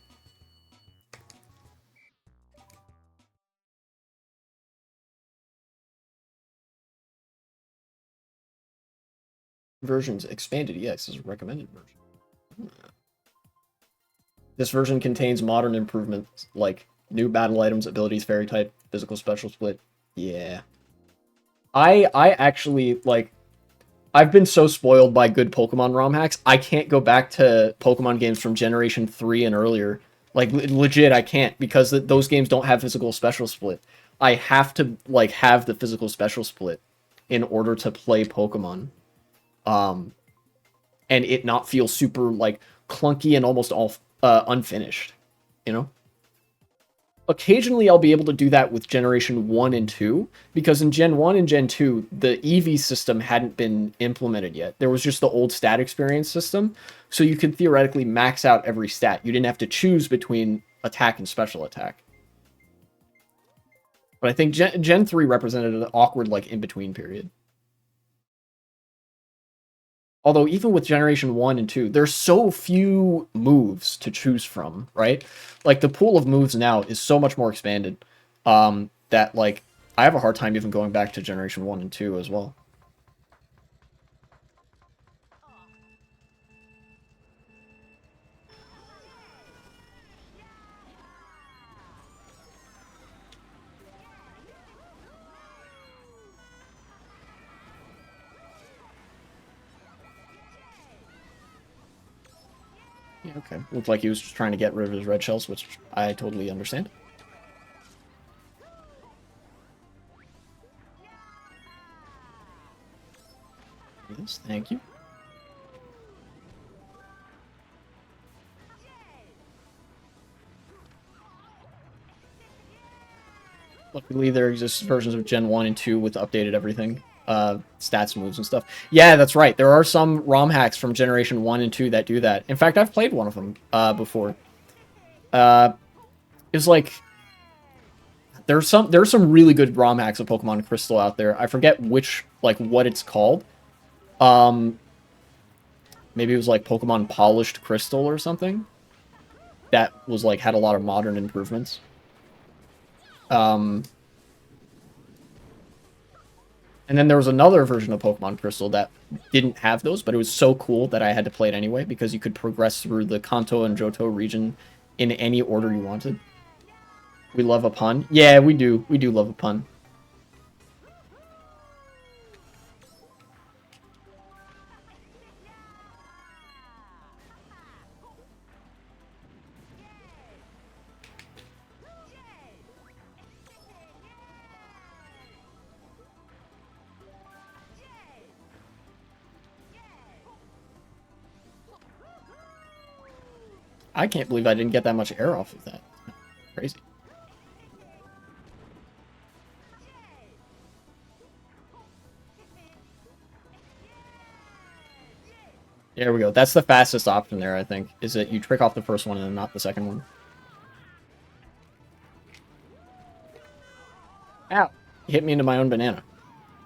Versions expanded EX is a recommended version. This version contains modern improvements like new battle items, abilities, fairy type, physical special split. Yeah. I actually, like, I've been so spoiled by good Pokemon ROM hacks, I can't go back to Pokemon games from Generation 3 and earlier. Like, legit, I can't, because those games don't have physical special split. I have to, like, have the physical special split in order to play Pokemon. And it not feel super, like, clunky and almost all unfinished, you know? Occasionally I'll be able to do that with Generation 1 and 2, because in Gen 1 and Gen 2, the EV system hadn't been implemented yet. There was just the old stat experience system, so you could theoretically max out every stat. You didn't have to choose between attack and special attack. But I think Gen 3 represented an awkward, like, in-between period. Although even with Generation 1 and 2, there's so few moves to choose from, right? Like, the pool of moves now is so much more expanded that, like, I have a hard time even going back to Generation 1 and 2 as well. Yeah, okay. Looked like he was just trying to get rid of his red shells, which I totally understand. Yes, thank you. Luckily, there exists versions of Gen 1 and 2 with updated everything. Stats, moves, and stuff. Yeah, that's right. There are some ROM hacks from Generation 1 and 2 that do that. In fact, I've played one of them before. It was like... There's some really good ROM hacks of Pokemon Crystal out there. I forget which, like, what it's called. Maybe it was like Pokemon Polished Crystal or something. That was like had a lot of modern improvements. And then there was another version of Pokemon Crystal that didn't have those, but it was so cool that I had to play it anyway because you could progress through the Kanto and Johto region in any order you wanted. We love a pun. Yeah, we do. We do love a pun. I can't believe I didn't get that much air off of that. Crazy. There we go. That's the fastest option there, I think, is that you trick off the first one and not the second one. Ow. You hit me into my own banana.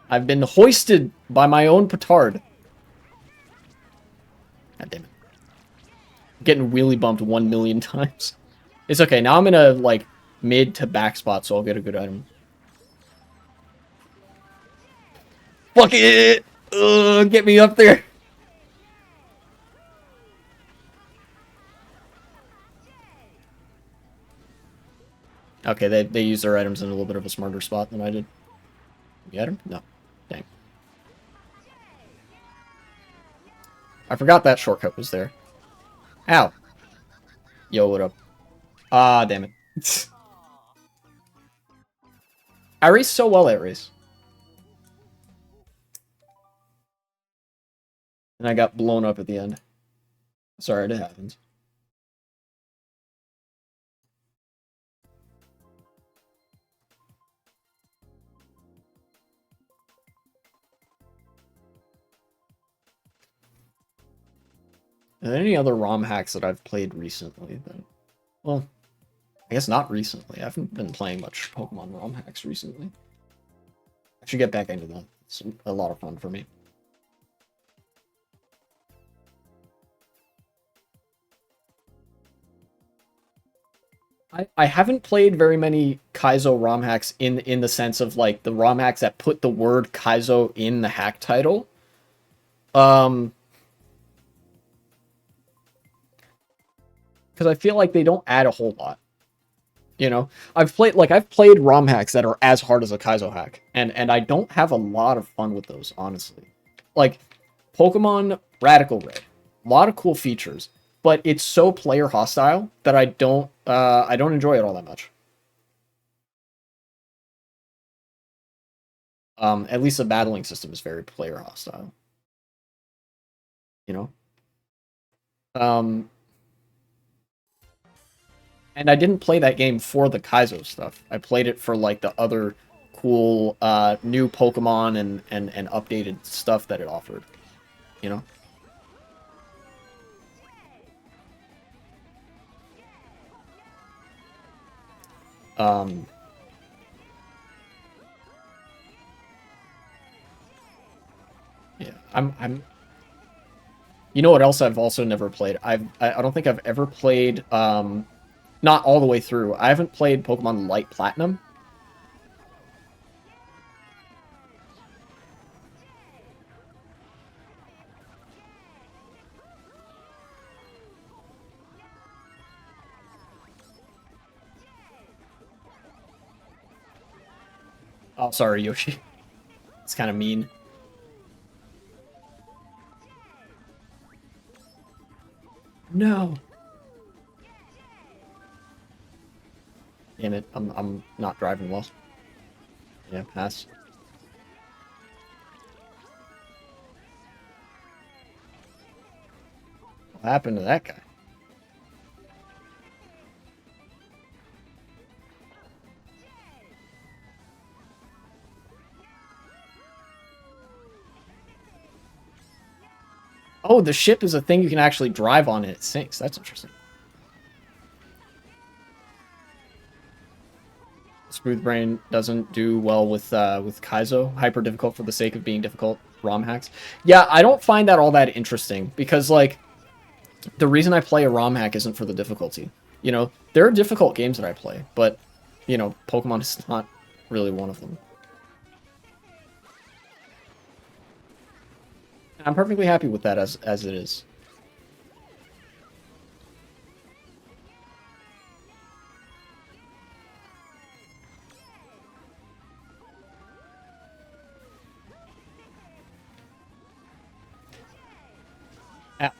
I've been hoisted by my own petard. God damn it. I'm getting wheelie bumped 1,000,000 times. It's okay. Now I'm in a, like, mid to back spot, so I'll get a good item. Fuck it! Ugh, get me up there. Okay, they use their items in a little bit of a smarter spot than I did. You get him? No. Dang. I forgot that shortcut was there. Ow. Yo, what up? Ah, damn it. I raced so well that race. And I got blown up at the end. Sorry, it happens. Are there any other ROM hacks that I've played recently? Then, well, I guess not recently. I haven't been playing much Pokemon ROM hacks recently. I should get back into that. It's a lot of fun for me. I haven't played very many Kaizo ROM hacks in the sense of like the ROM hacks that put the word Kaizo in the hack title. Because I feel like they don't add a whole lot. You know, I've played ROM hacks that are as hard as a Kaizo hack, and I don't have a lot of fun with those, honestly. Like Pokemon Radical Red, a lot of cool features, but it's so player hostile that I don't enjoy it all that much. At least the battling system is very player hostile. You know, um, and I didn't play that game for the Kaizo stuff. I played it for like the other cool new Pokemon and updated stuff that it offered. You know. Um, yeah, I'm. You know what else I've also never played? I don't think I've ever played not all the way through. I haven't played Pokemon Light Platinum. Oh, sorry, Yoshi. It's kind of mean. No. Damn it, I'm not driving well. Yeah, pass. What happened to that guy? Oh, the ship is a thing you can actually drive on and it sinks. That's interesting. Smooth Brain doesn't do well with Kaizo. Hyper difficult for the sake of being difficult. ROM hacks. Yeah, I don't find that all that interesting because like the reason I play a ROM hack isn't for the difficulty. You know, there are difficult games that I play, but you know, Pokemon is not really one of them. I'm perfectly happy with that as it is. Ah.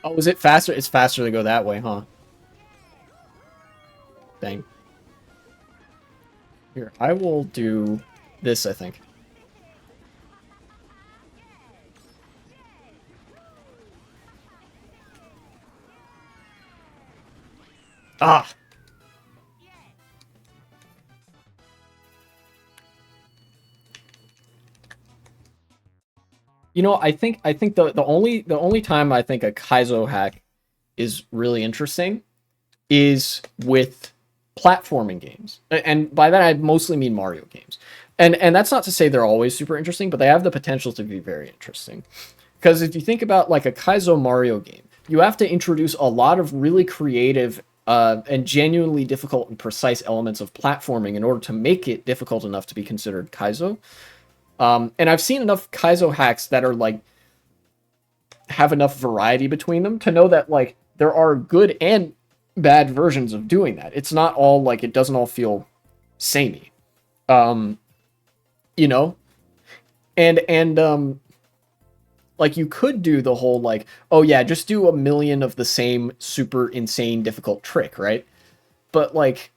Oh, is it faster? It's faster to go that way, huh? Dang. Here, I will do this, I think. Ah! I think the only time I think a Kaizo hack is really interesting is with platforming games. And by that I mostly mean Mario games. And that's not to say they're always super interesting, but they have the potential to be very interesting. Because if you think about like a Kaizo Mario game, you have to introduce a lot of really creative and genuinely difficult and precise elements of platforming in order to make it difficult enough to be considered Kaizo. And I've seen enough Kaizo hacks that are like have enough variety between them to know that like there are good and bad versions of doing that. It's not all like it doesn't all feel samey. Um, you know? And like you could do the whole like, oh yeah, just do a million of the same super insane difficult trick, right? But like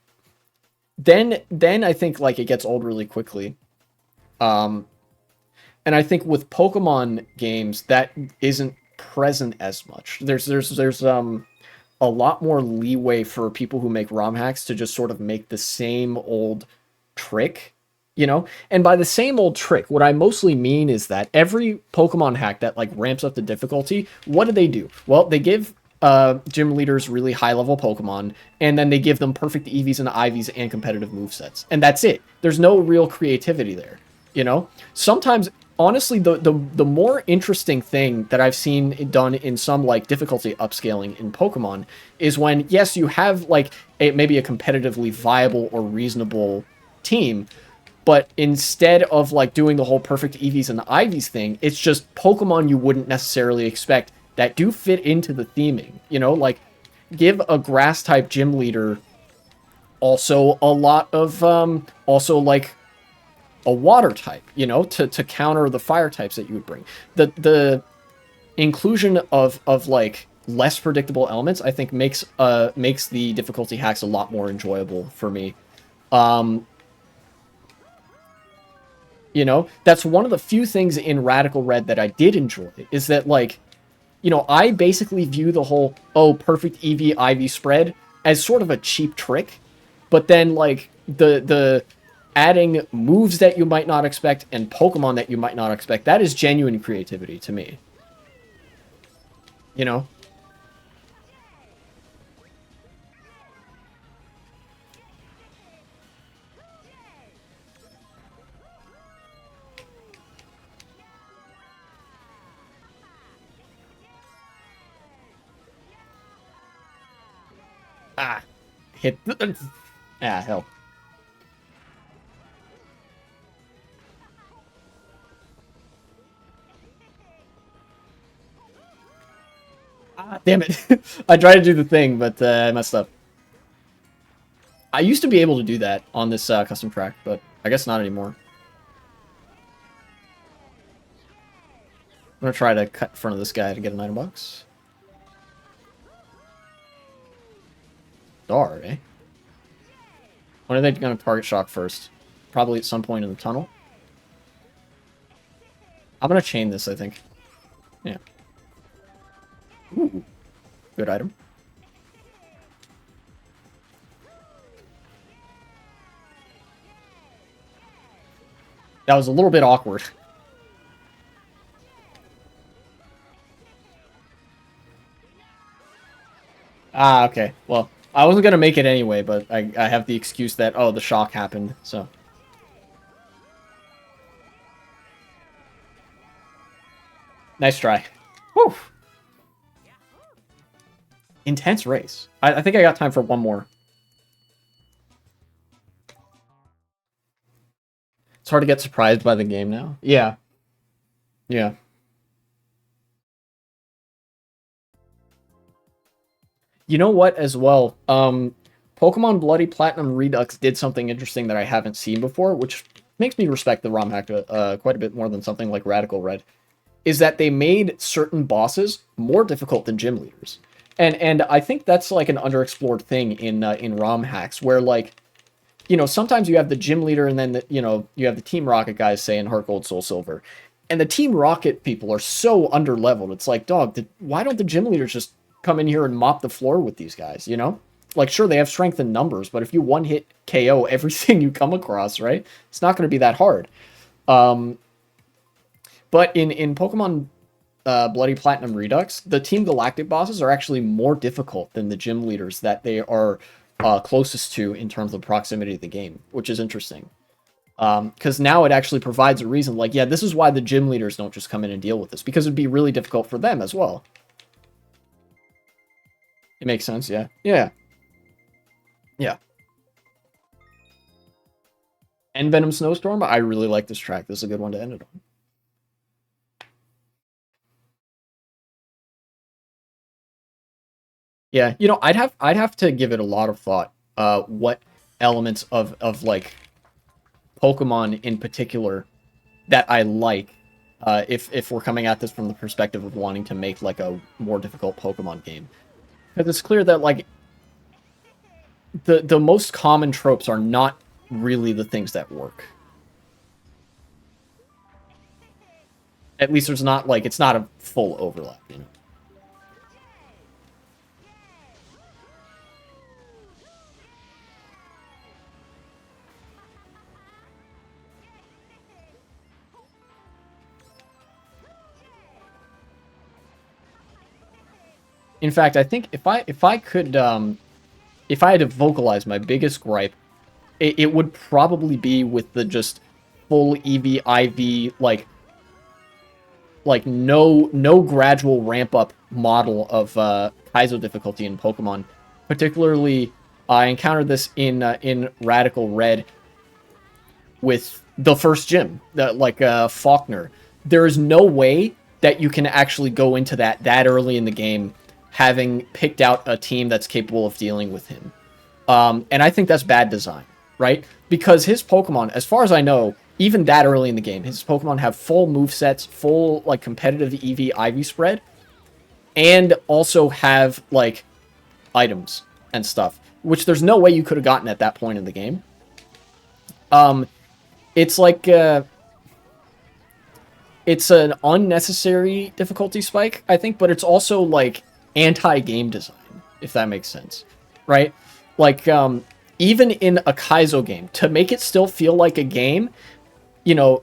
then I think like it gets old really quickly. Um, and I think with Pokemon games that isn't present as much. There's a lot more leeway for people who make ROM hacks to just sort of make the same old trick, you know? And by the same old trick, what I mostly mean is that every Pokemon hack that like ramps up the difficulty, what do? Well, they give gym leaders really high level Pokemon, and then they give them perfect EVs and IVs and competitive movesets. And that's it. There's no real creativity there, you know? Sometimes honestly the more interesting thing that I've seen done in some like difficulty upscaling in Pokemon is when yes you have like maybe a competitively viable or reasonable team, but instead of like doing the whole perfect EVs and IVs thing, it's just Pokemon you wouldn't necessarily expect that do fit into the theming, you know, like give a grass type gym leader also a lot of also like a water type, you know, to counter the fire types that you would bring. The inclusion of like less predictable elements, I think makes the difficulty hacks a lot more enjoyable for me. Um, you know, that's one of the few things in Radical Red that I did enjoy is that like, you know, I basically view the whole oh perfect EV IV spread as sort of a cheap trick, but then like the adding moves that you might not expect and Pokemon that you might not expect, that is genuine creativity to me. You know? Ah, hit. Ah, hell. Ah, damn it. I tried to do the thing, but I messed up. I used to be able to do that on this custom track, but I guess not anymore. I'm gonna try to cut in front of this guy to get an item box. Dar, eh? When are they gonna target shock first? Probably at some point in the tunnel. I'm gonna chain this, I think. Yeah. Ooh, good item. That was a little bit awkward. Ah, okay. Well, I wasn't gonna make it anyway, but I have the excuse that, oh, the shock happened, so. Nice try. Whew. Intense race. I think I got time for one more. It's hard to get surprised by the game now. Yeah. Yeah. You know what, as well? Pokemon Bloody Platinum Redux did something interesting that I haven't seen before, which makes me respect the ROM hack quite a bit more than something like Radical Red. Is that they made certain bosses more difficult than gym leaders, and I think that's like an underexplored thing in ROM hacks, where like you know sometimes you have the gym leader and then you know you have the Team Rocket guys say in Heart Gold Soul Silver, and the Team Rocket people are so underleveled. It's like, dog, why don't the gym leaders just come in here and mop the floor with these guys? You know, like sure they have strength in numbers, but if you one hit KO everything you come across, right, it's not going to be that hard. Um, But in Pokemon Bloody Platinum Redux, the Team Galactic bosses are actually more difficult than the gym leaders that they are closest to in terms of proximity to the game, which is interesting. Because now it actually provides a reason, like, yeah, this is why the gym leaders don't just come in and deal with this, because it'd be really difficult for them as well. It makes sense, yeah. Yeah. Yeah. And Venom Snowstorm, I really like this track. This is a good one to end it on. Yeah, you know, I'd have to give it a lot of thought. What elements of like Pokemon in particular that I like, if we're coming at this from the perspective of wanting to make like a more difficult Pokemon game, because it's clear that like the most common tropes are not really the things that work. At least there's not like it's not a full overlap, you know. In fact, I think if I could if I had to vocalize my biggest gripe, it would probably be with the just full EV IV like no gradual ramp up model of Kaizo difficulty in Pokemon. Particularly, I encountered this in Radical Red with the first gym, like Faulkner. There is no way that you can actually go into that early in the game, having picked out a team that's capable of dealing with him. And I think that's bad design, right? Because his Pokemon, as far as I know, even that early in the game, his Pokemon have full move sets, full like competitive EV IV spread, and also have like items and stuff, which there's no way you could have gotten at that point in the game. Um, it's like it's an unnecessary difficulty spike, I think, but it's also like anti-game design, if that makes sense, right? Like even in a Kaizo game, to make it still feel like a game, you know,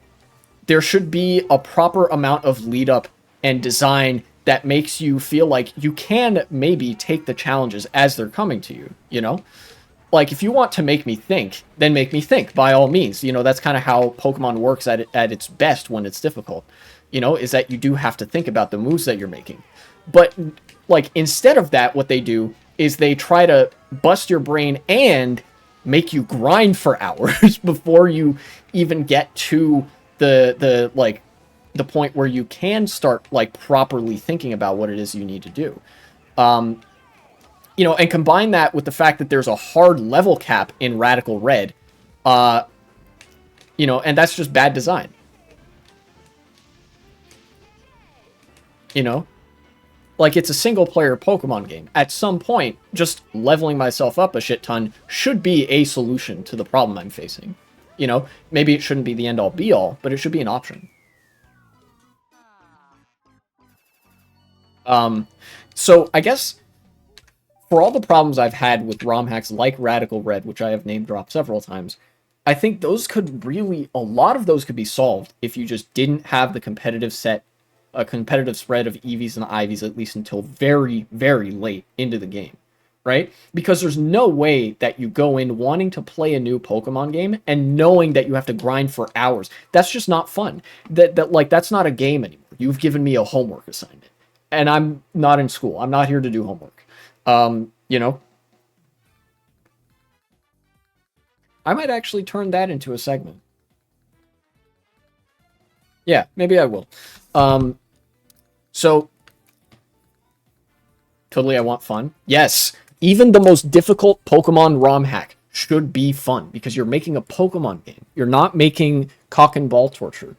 there should be a proper amount of lead up and design that makes you feel like you can maybe take the challenges as they're coming to you, you know? Like, if you want to make me think, then make me think, by all means. You know, that's kind of how Pokemon works at its best when it's difficult, you know, is that you do have to think about the moves that you're making. But, like, instead of that, what they do is they try to bust your brain and make you grind for hours before you even get to like, the point where you can start, like, properly thinking about what it is you need to do. You know, and combine that with the fact that there's a hard level cap in Radical Red, you know, and that's just bad design. You know? Like, it's a single-player Pokemon game. At some point, just leveling myself up a shit ton should be a solution to the problem I'm facing. You know? Maybe it shouldn't be the end-all be-all, but it should be an option. So, I guess for all the problems I've had with ROM hacks like Radical Red, which I have name dropped several times, I think those could really, a lot of those could be solved if you just didn't have the competitive set, a competitive spread of EVs and IVs at least until very, very late into the game, right? Because there's no way that you go in wanting to play a new Pokemon game and knowing that you have to grind for hours. That's just not fun. That's not a game anymore. You've given me a homework assignment, and I'm not in school. I'm not here to do homework. You know, I might actually turn that into a segment. Yeah, maybe I will. So totally I want fun. Yes, even the most difficult Pokemon ROM hack should be fun because you're making a Pokemon game. You're not making cock and ball torture.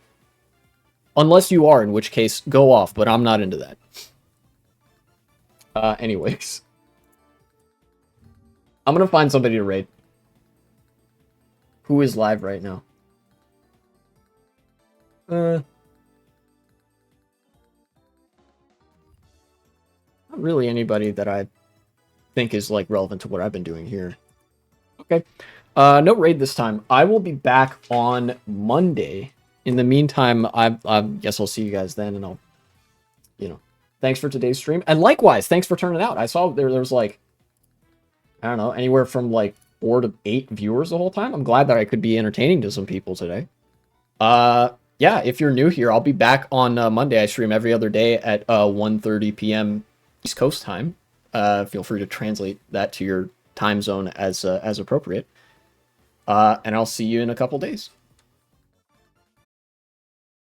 Unless you are, in which case, go off, but I'm not into that. Anyways. I'm gonna find somebody to raid. Who is live right now? Not really anybody that I think is like relevant to what I've been doing here. Okay. No raid this time. I will be back on Monday. in the meantime, I guess I'll see you guys then, and I'll, thanks for today's stream. And likewise, thanks for turning out. I saw there was like, I don't know, anywhere from like 4 to 8 viewers the whole time. I'm glad that I could be entertaining to some people today. Yeah, if you're new here, I'll be back on Monday. I stream every other day at 1:30 p.m. East Coast time. Feel free to translate that to your time zone as appropriate. And I'll see you in a couple days.